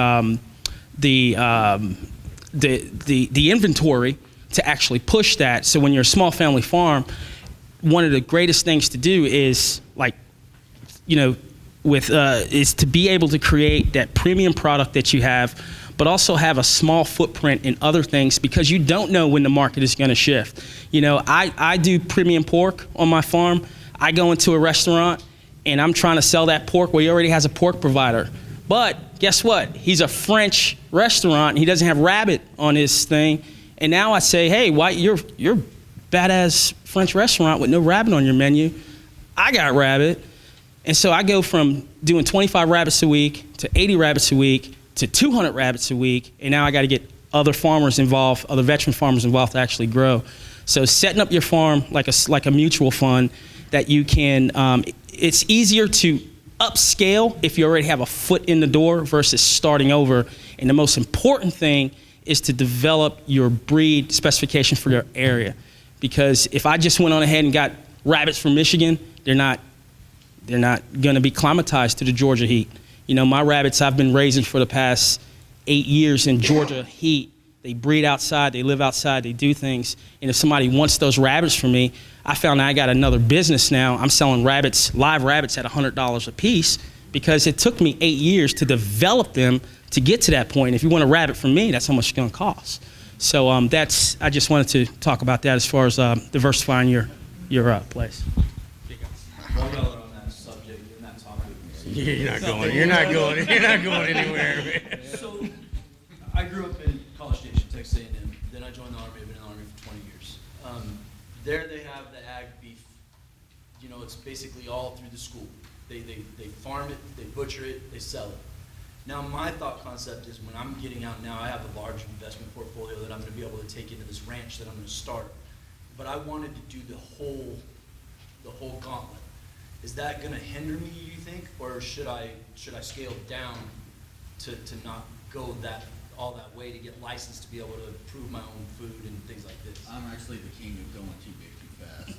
inventory to actually push that. So when you're a small family farm, one of the greatest things to do is is to be able to create that premium product that you have, but also have a small footprint in other things, because you don't know when the market is going to shift. I do premium pork on my farm. I go into a restaurant and I'm trying to sell that pork. Well, he already has a pork provider. But guess what? He's a French restaurant. And he doesn't have rabbit on his thing. And now I say, hey, why you're badass French restaurant with no rabbit on your menu. I got rabbit. And so I go from doing 25 rabbits a week to 80 rabbits a week to 200 rabbits a week. And now I got to get other farmers involved, other veteran farmers involved to actually grow. So setting up your farm like a mutual fund that you can, it's easier to upscale if you already have a foot in the door versus starting over. And the most important thing is to develop your breed specification for your area. Because if I just went on ahead and got rabbits from Michigan, they're not going to be climatized to the Georgia heat. You know, my rabbits I've been raising for the past 8 years in Georgia heat. They breed outside, they live outside, they do things. And if somebody wants those rabbits from me, I found I got another business now. I'm selling rabbits, live rabbits at $100 a piece because it took me 8 years to develop them to get to that point. If you want a rabbit from me, that's how much it's going to cost. So I just wanted to talk about that as far as diversifying your place. While y'all are on that subject and that topic. You're not going anywhere, man. So, I grew up in College Station, Texas A&M. Then I joined the Army. I've been in the Army for 20 years. There they have the ag beef. You know, it's basically all through the school. They farm it, they butcher it, they sell it. Now, my thought concept is when I'm getting out now, I have a large investment portfolio that I'm going to be able to take into this ranch that I'm going to start. But I wanted to do the whole gauntlet. Is that going to hinder me, you think, or should I scale down to not go all that way to get licensed to be able to prove my own food and things like this? I'm actually the king of going too big, too fast.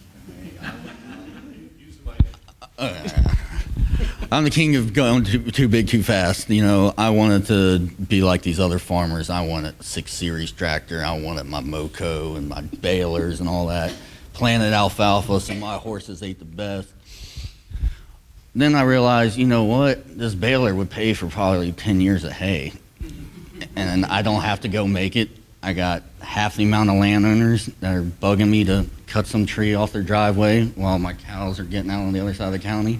I'm the king of going too big, too fast. You know, I wanted to be like these other farmers. I wanted a 6 Series tractor. I wanted my Moco and my balers and all that. Planted alfalfa, so my horses ate the best. Then I realized, you know what? This baler would pay for probably 10 years of hay. And I don't have to go make it. I got half the amount of landowners that are bugging me to cut some tree off their driveway while my cows are getting out on the other side of the county.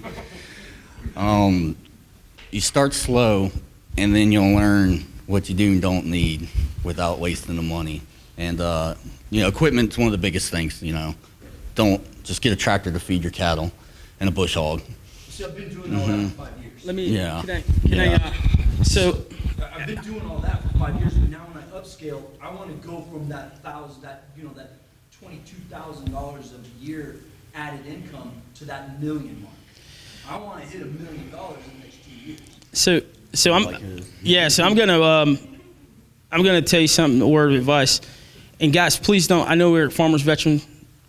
You start slow, and then you'll learn what you do and don't need without wasting the money. And, you know, equipment's one of the biggest things, you know. Don't just get a tractor to feed your cattle and a bush hog. See, I've been doing all that for 5 years. Let me, Yeah. I've been doing all that for 5 years, but now when I upscale, I want to go from that $22,000 a year added income to that million mark. I want to hit $1 million in the next 2 years. So I'm gonna tell you something, a word of advice. And guys, please don't. I know we're Farmers Veteran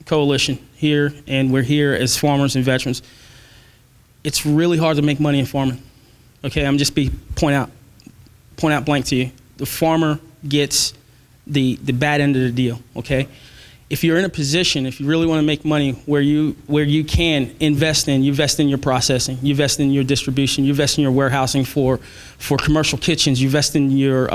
Coalition here, and we're here as farmers and veterans. It's really hard to make money in farming. Okay, I'm just point out blank to you. The farmer gets the bad end of the deal. Okay, if you're in a position, if you really want to make money, where you can invest in your processing, you invest in your distribution, you invest in your warehousing for commercial kitchens, you invest in your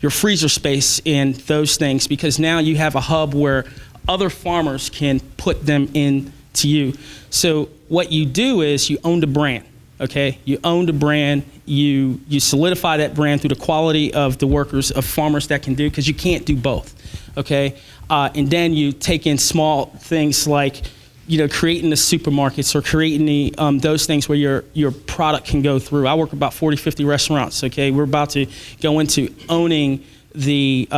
freezer space and those things, because now you have a hub where other farmers can put them in to you. So what you do is you own the brand. Okay, you own the brand. You solidify that brand through the quality of the workers, of farmers that can do, because you can't do both. Okay, and then you take in small things like, you know, creating the supermarkets or creating those things where your product can go through. I work about 40, 50 restaurants. Okay, we're about to go into owning the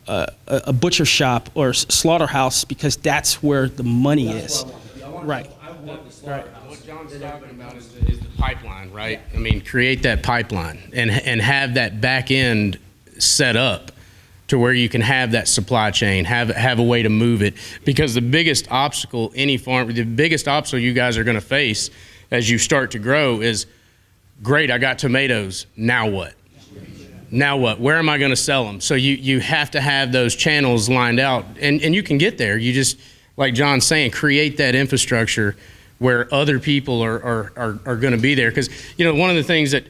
a butcher shop or slaughterhouse, because that's where the money is. Right. I want the slaughterhouse. What John's talking about is the pipeline, right? I mean, create that pipeline and have that back end set up to where you can have that supply chain, have a way to move it. Because the biggest obstacle the biggest obstacle you guys are going to face as you start to grow is, great, I got tomatoes, now what? Now what? Where am I going to sell them? So you have to have those channels lined out, and you can get there. You just, like John's saying, create that infrastructure where other people are going to be there. Because, you know, one of the things that,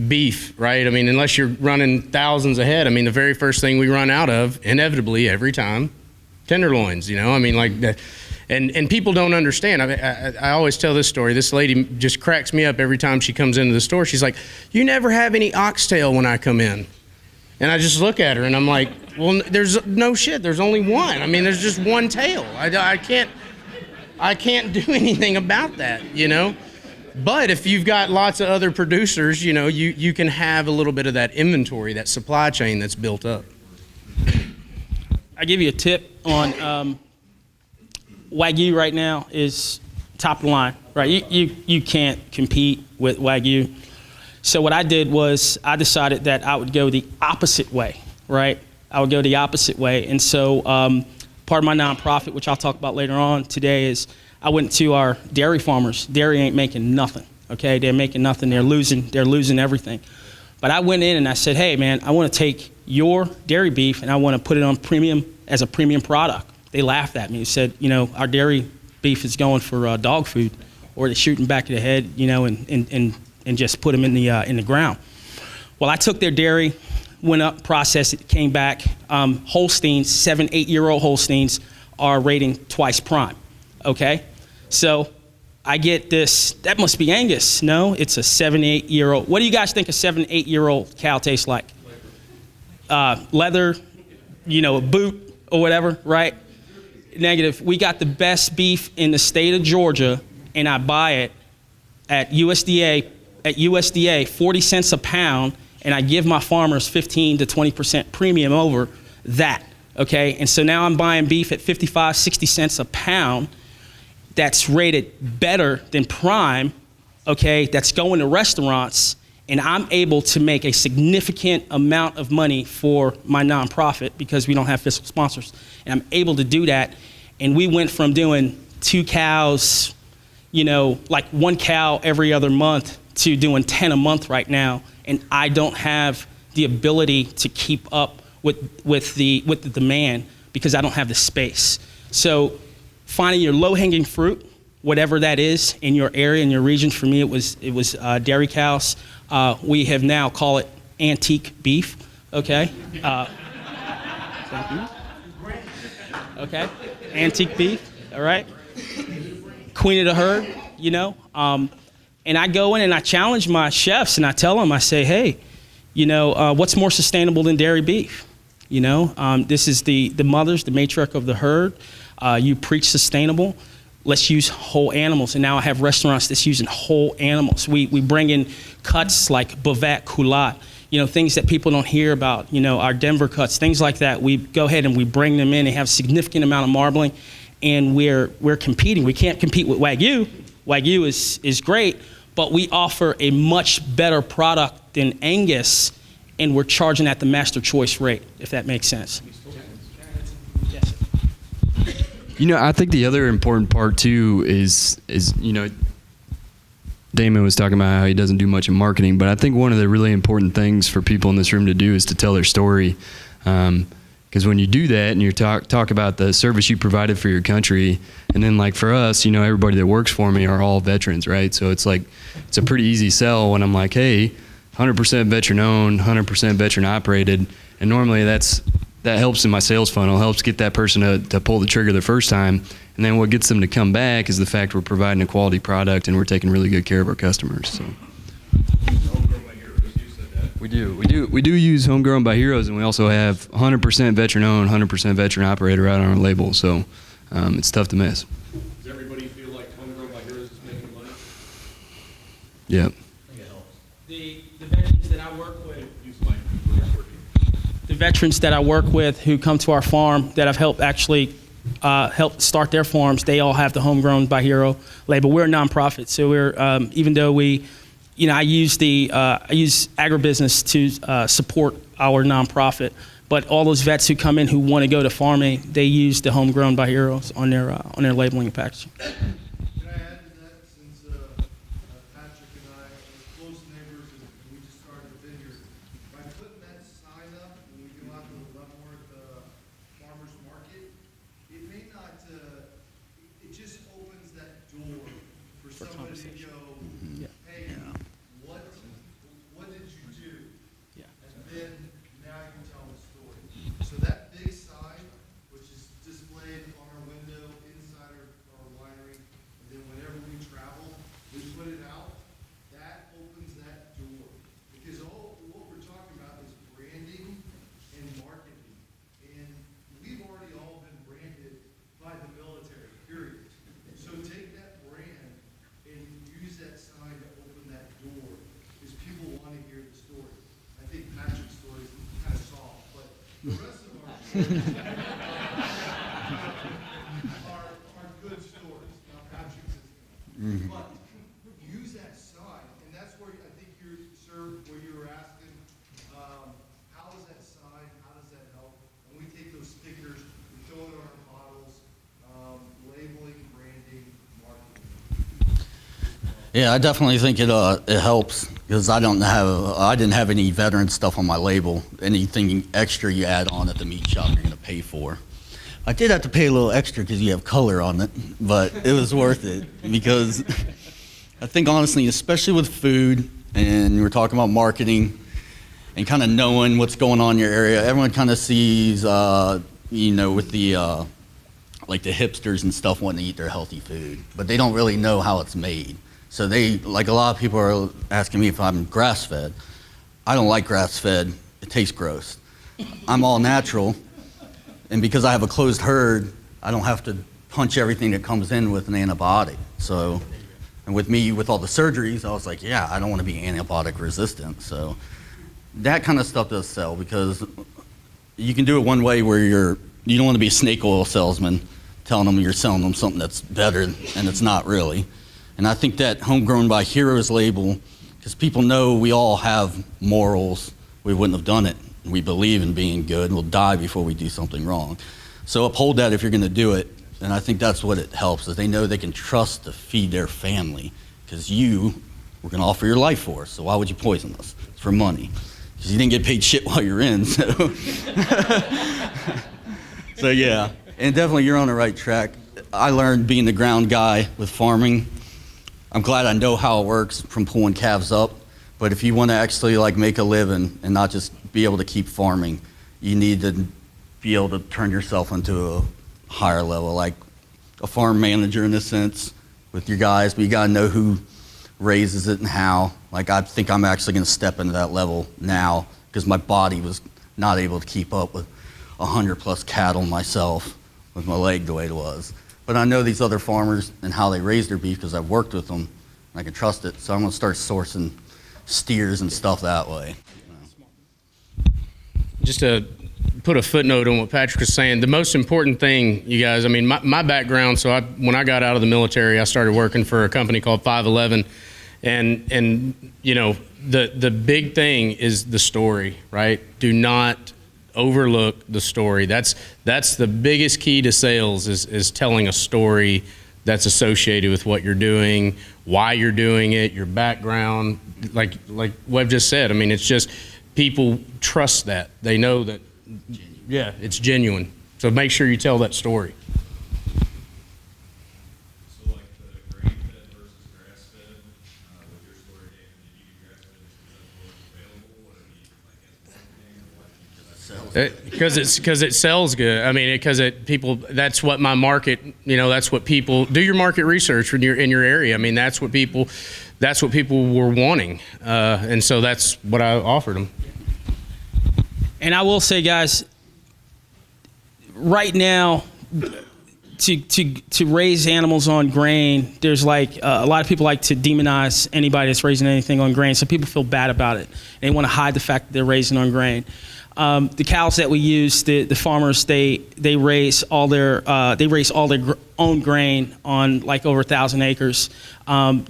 beef, right? I mean, unless you're running thousands ahead, I mean, the very first thing we run out of, inevitably, every time, tenderloins, you know? I mean, like that. And people don't understand. I always tell this story. This lady just cracks me up every time she comes into the store. She's like, "You never have any oxtail when I come in." And I just look at her and I'm like, "Well, there's no shit. There's only one. I mean, there's just one tail. I can't do anything about that, you know." But if you've got lots of other producers, you know, you can have a little bit of that inventory, that supply chain that's built up. I give you a tip on Wagyu right now is top of the line, right? You can't compete with Wagyu. So what I did was I decided that I would go the opposite way, right? I would go the opposite way. And so part of my nonprofit, which I'll talk about later on today, is I went to our dairy farmers. Dairy ain't making nothing, okay? They're making nothing. They're losing everything. But I went in and I said, "Hey, man, I want to take your dairy beef and I want to put it on premium as a premium product." They laughed at me. They said, "You know, our dairy beef is going for dog food, or they're shooting back of the head, you know, and just put them in the ground." Well, I took their dairy, went up, processed it, came back. Holsteins, 7, 8-year-old Holsteins are rating twice prime. Okay, so I get this. That must be Angus. No, it's a 7, 8-year-old. What do you guys think a 7, 8-year-old cow tastes like? Leather, you know, a boot or whatever, right? Negative. We got the best beef in the state of Georgia, and I buy it at USDA 40 cents a pound, and I give my farmers 15 to 20% premium over that. Okay, and so now I'm buying beef at 55, 60 cents a pound. That's rated better than prime, okay, that's going to restaurants, and I'm able to make a significant amount of money for my nonprofit because we don't have fiscal sponsors. And I'm able to do that, and we went from doing 2 cows, you know, like 1 cow every other month to doing 10 a month right now, and I don't have the ability to keep up with the demand because I don't have the space. So finding your low-hanging fruit, whatever that is in your area, in your region. For me, it was dairy cows. We have now call it antique beef. Okay. Okay. Antique beef. All right. Queen of the herd. You know. And I go in and I challenge my chefs and I tell them, I say, "Hey, you know, what's more sustainable than dairy beef? You know, this is the mothers, the matriarch of the herd. You preach sustainable. Let's use whole animals." And now I have restaurants that's using whole animals. We bring in cuts like bavette, culotte, you know, things that people don't hear about, you know, our Denver cuts, things like that. We go ahead and we bring them in. They have a significant amount of marbling, and we're competing. We can't compete with Wagyu. Wagyu is great, but we offer a much better product than Angus, and we're charging at the master choice rate, if that makes sense. Yes. You know, I think the other important part too is you know, Damon was talking about how he doesn't do much in marketing, but I think one of the really important things for people in this room to do is to tell their story. Because when you do that and you talk about the service you provided for your country, and then like for us, you know, everybody that works for me are all veterans, right? So it's like, it's a pretty easy sell when I'm like, "Hey, 100% veteran owned, 100% veteran operated," and normally that helps in my sales funnel, helps get that person to pull the trigger the first time, and then what gets them to come back is the fact we're providing a quality product and we're taking really good care of our customers. So. We do use Homegrown by Heroes, and we also have 100% veteran owned, 100% veteran operator out on our label, so it's tough to miss. Does everybody feel like Homegrown by Heroes is making money? Yeah. The veterans that I work with, who come to our farm that I've helped actually help start their farms, they all have the Homegrown by Hero label. We're a nonprofit, so we're even though we, you know, I use agribusiness to support our nonprofit, but all those vets who come in who want to go to farming, they use the Homegrown by Heroes on their labeling and packaging. Can I add to that, since Patrick and I are close neighbors and we just started a vineyard, by putting that sign up when we go out to the Leavenworth farmers market, it may not, it just opens that door for somebody to go, "Hey, what did you do?" Yeah. And then now you tell the story. So that big sign, which is displayed on our window inside our The rest of our are good stores, not hatching systems. But use that side, and that's where I think you're, sir, where you were asking, how is that side, how does that help? And we take those stickers, we throw it on our bottles, labeling, branding, marketing. Yeah, I definitely think it helps because I didn't have any veteran stuff on my label. Anything extra you add on at the meat shop, you're gonna pay for. I did have to pay a little extra because you have color on it, but it was worth it because I think honestly, especially with food, and we're talking about marketing and kind of knowing what's going on in your area, everyone kind of sees, with the like the hipsters and stuff wanting to eat their healthy food, but they don't really know how it's made. So they, like a lot of people are asking me if I'm grass-fed. I don't like grass-fed. It tastes gross. I'm all natural, and because I have a closed herd, I don't have to punch everything that comes in with an antibiotic. So, and with me, with all the surgeries, I was like, yeah, I don't want to be antibiotic resistant. So that kind of stuff does sell because you can do it one way where you don't want to be a snake oil salesman telling them you're selling them something that's better and it's not really. And I think that Homegrown by Heroes label, because people know we all have morals, we wouldn't have done it. We believe in being good, we'll die before we do something wrong. So uphold that if you're gonna do it, and I think that's what it helps, is they know they can trust to feed their family, because you were gonna offer your life for us, so why would you poison us? It's for money. Because you didn't get paid shit while you're in, so. So yeah, and definitely you're on the right track. I learned being the ground guy with farming. I'm glad I know how it works from pulling calves up, but if you want to actually like make a living and not just be able to keep farming, you need to be able to turn yourself into a higher level, like a farm manager in a sense with your guys, but you got to know who raises it and how. Like I think I'm actually going to step into that level now because my body was not able to keep up with 100+ cattle myself with my leg the way it was. But I know these other farmers and how they raise their beef because I've worked with them and I can trust it. So I'm going to start sourcing steers and stuff that way. Just to put a footnote on what Patrick was saying, the most important thing, you guys, I mean, my background, so when I got out of the military, I started working for a company called 511. And you know, the big thing is the story, right? Do not overlook the story. That's the biggest key to sales is telling a story that's associated with what you're doing, why you're doing it, your background. Like Webb just said, I mean, it's just people trust that. They know that, yeah, it's genuine. So make sure you tell that story. So like the grain-fed versus grass-fed, with your story, Damon, did you do grass-fed because that's what was available, or do you, like, as marketing, or why do you do that? Because it sells good. I mean, that's what my market, you know, that's what people do. Your market research when you're in your area. I mean, that's what people were wanting, and so that's what I offered them. And I will say, guys, right now, to raise animals on grain, there's like a lot of people like to demonize anybody that's raising anything on grain. So people feel bad about it. They want to hide the fact that they're raising on grain. The cows that we use, the farmers, they raise all their own grain on like over 1,000 acres. When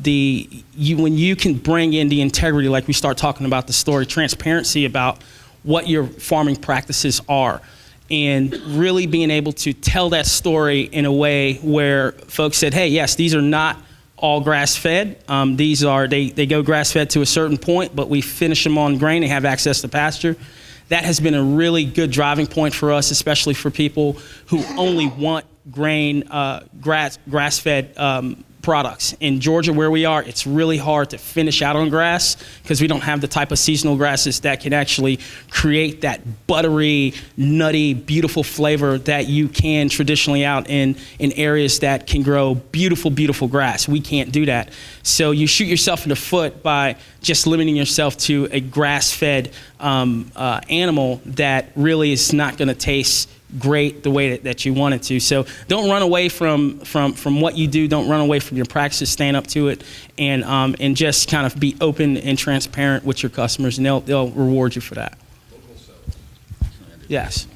you can bring in the integrity, like we start talking about the story, transparency about what your farming practices are, and really being able to tell that story in a way where folks said, hey, yes, these are not all grass-fed. They go grass-fed to a certain point, but we finish them on grain. They have access to pasture. That has been a really good driving point for us, especially for people who only want grain, grass-fed products. In Georgia, where we are, it's really hard to finish out on grass because we don't have the type of seasonal grasses that can actually create that buttery, nutty, beautiful flavor that you can traditionally out in areas that can grow beautiful, beautiful grass. We can't do that. So you shoot yourself in the foot by just limiting yourself to a grass-fed animal that really is not going to taste great the way that you want it to. So don't run away from what you do. Don't run away from your practices. Stand up to it, and just kind of be open and transparent with your customers, and they'll reward you for that. Yes.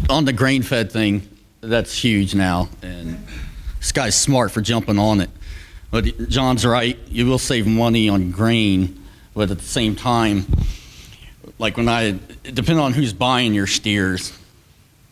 On the grain-fed thing, that's huge now, and this guy's smart for jumping on it. But John's right, you will save money on grain, but at the same time, like depending on who's buying your steers,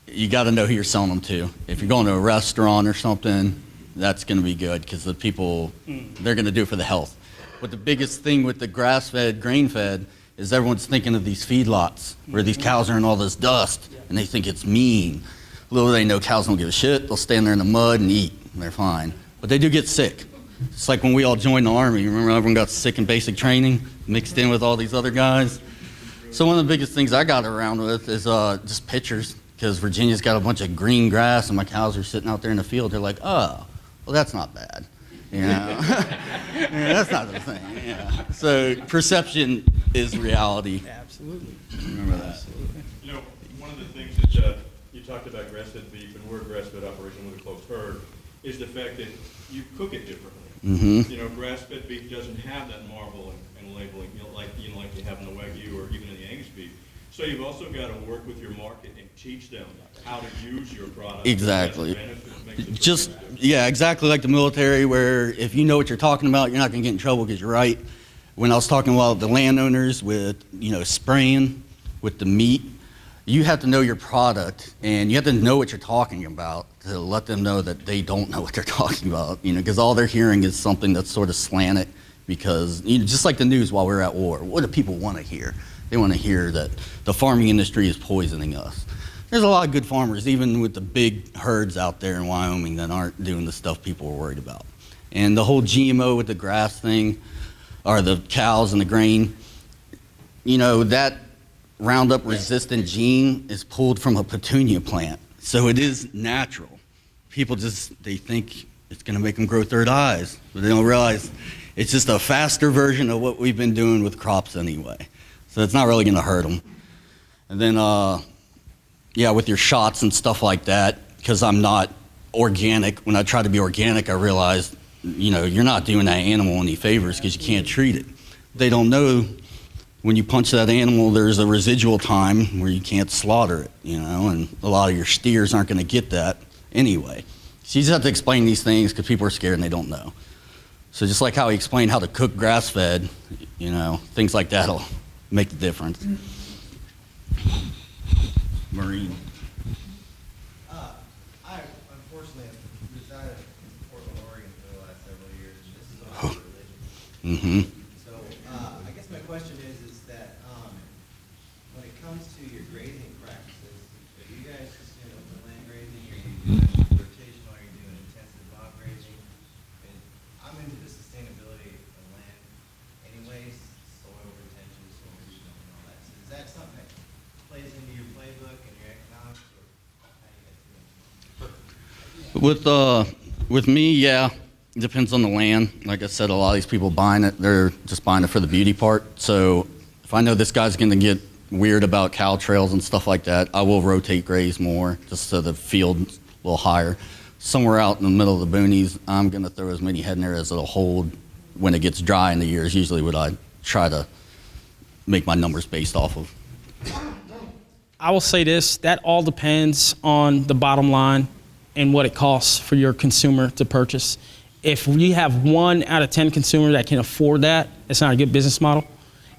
you got to know who you're selling them to. If you're going to a restaurant or something, that's going to be good because the people, they're going to do it for the health. But the biggest thing with the grass-fed, grain-fed is everyone's thinking of these feedlots where these cows are in all this dust and they think it's mean. Little do they know cows don't give a shit. They'll stand there in the mud and eat and they're fine. But they do get sick. It's like when we all joined the Army. Remember everyone got sick in basic training mixed in with all these other guys? So one of the biggest things I got around with is just pictures because Virginia's got a bunch of green grass and my cows are sitting out there in the field. They're like, oh, well, that's not bad. You know, yeah, that's not the thing. Yeah. So perception is reality. Absolutely. Remember that. Absolutely. You know, one of the things that you talked about grass-fed beef, and we're a grass-fed operation with a closed herd, is the fact that you cook it differently. Mm-hmm. You know, grass-fed beef doesn't have that marble and labeling, like you have in the Wagyu or even in the Angus beef. So you've also got to work with your market and teach them how to use your product. Exactly. Just, yeah, exactly like the military where if you know what you're talking about, you're not going to get in trouble because you're right. When I was talking about the landowners with, spraying with the meat, you have to know your product and you have to know what you're talking about to let them know that they don't know what they're talking about, because all they're hearing is something that's sort of slanted because, just like the news while we're at war, what do people want to hear? They want to hear that the farming industry is poisoning us. There's a lot of good farmers, even with the big herds out there in Wyoming that aren't doing the stuff people are worried about. And the whole GMO with the grass thing, or the cows and the grain, that Roundup resistant gene is pulled from a petunia plant. So it is natural. People they think it's going to make them grow third eyes, but they don't realize it's just a faster version of what we've been doing with crops anyway. So it's not really going to hurt them. And then, with your shots and stuff like that, because I'm not organic, when I try to be organic, I realized, you're not doing that animal any favors because you can't treat it. They don't know when you punch that animal, there's a residual time where you can't slaughter it, and a lot of your steers aren't going to get that anyway. So you just have to explain these things because people are scared and they don't know. So just like how he explained how to cook grass-fed, things like that'll make the difference. Marine. I unfortunately have resided in Portland, Oregon for the last several years. This is also religion. So I guess my question is that when it comes to your grazing practices, are you guys just doing open land grazing, or are you doing rotation, or are you doing intensive mob grazing? And I'm into the sustainability of land anyways, soil retention, soil erosion, and all that. So is that something that plays into your playbook and your economics, or how you guys do it? With me, yeah, it depends on the land. Like I said, a lot of these people buying it, they're just buying it for the beauty part. So if I know this guy's going to get weird about cow trails and stuff like that, I will rotate graze more just so the field's a little higher. Somewhere out in the middle of the boonies, I'm going to throw as many head in there as it'll hold when it gets dry in the year is usually what I try to make my numbers based off of. I will say this, that all depends on the bottom line and what it costs for your consumer to purchase. If you have 1 out of 10 consumers that can afford that, it's not a good business model.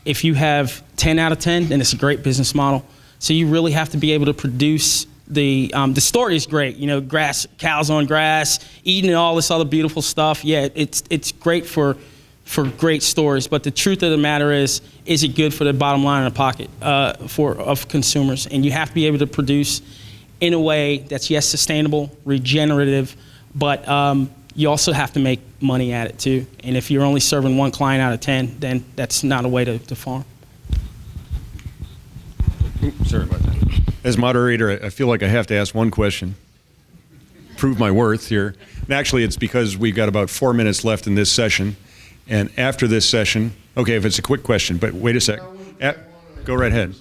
If you have 10 out of 10, then it's a great business model. So you really have to be able to produce the story is great, grass, cows on grass, eating all this other beautiful stuff. Yeah, it's great for great stories, but the truth of the matter is it good for the bottom line in the pocket of consumers? And you have to be able to produce in a way that's, yes, sustainable, regenerative, but you also have to make money at it too. And if you're only serving 1 client out of 10, then that's not a way to farm. Sorry about that. As moderator, I feel like I have to ask one question. Prove my worth here. And actually, it's because we've got about 4 minutes left in this session. And after this session, okay, if it's a quick question, but wait a sec. Go right ahead.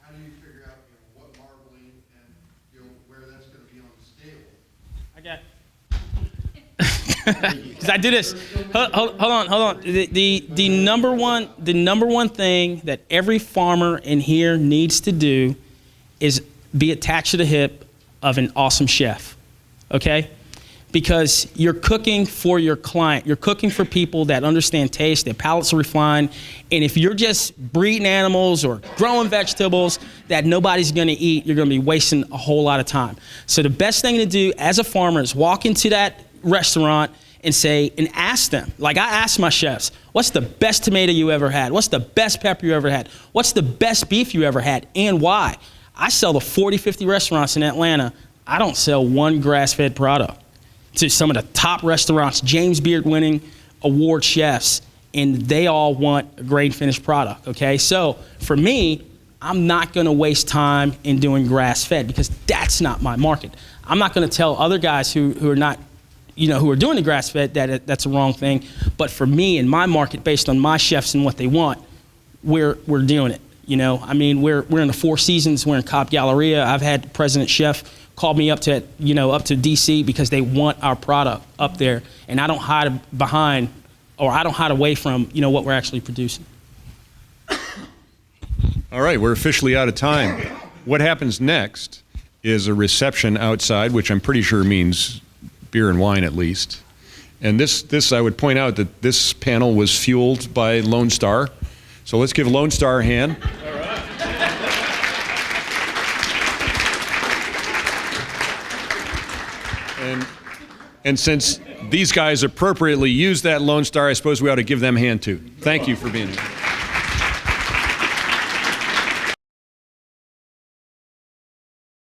How do you figure Because I do this. Hold on. The number one thing that every farmer in here needs to do is be attached to the hip of an awesome chef. Okay? Because you're cooking for your client. You're cooking for people that understand taste, their palates are refined. And if you're just breeding animals or growing vegetables that nobody's gonna eat, you're gonna be wasting a whole lot of time. So the best thing to do as a farmer is walk into that restaurant and say, and ask them, like I ask my chefs, what's the best tomato you ever had? What's the best pepper you ever had? What's the best beef you ever had, and why? I sell to 40, 50 restaurants in Atlanta. I don't sell one grass-fed product to some of the top restaurants, James Beard winning award chefs, and they all want a great finished product, okay? So for me, I'm not gonna waste time in doing grass-fed because that's not my market. I'm not gonna tell other guys who are not, who are doing the grass-fed that that's a wrong thing, but for me and my market, based on my chefs and what they want, we're doing it. I mean, we're in the Four Seasons, we're in Cobb Galleria. I've had the president chef call me up to DC because they want our product up there, and I don't hide behind, or I don't hide away from, what we're actually producing. All right, we're officially out of time. What happens next is a reception outside, which I'm pretty sure means beer and wine at least. And this I would point out that this panel was fueled by Lone Star. So let's give Lone Star a hand. All right. And since these guys appropriately used that Lone Star, I suppose we ought to give them a hand too. Thank you for being here.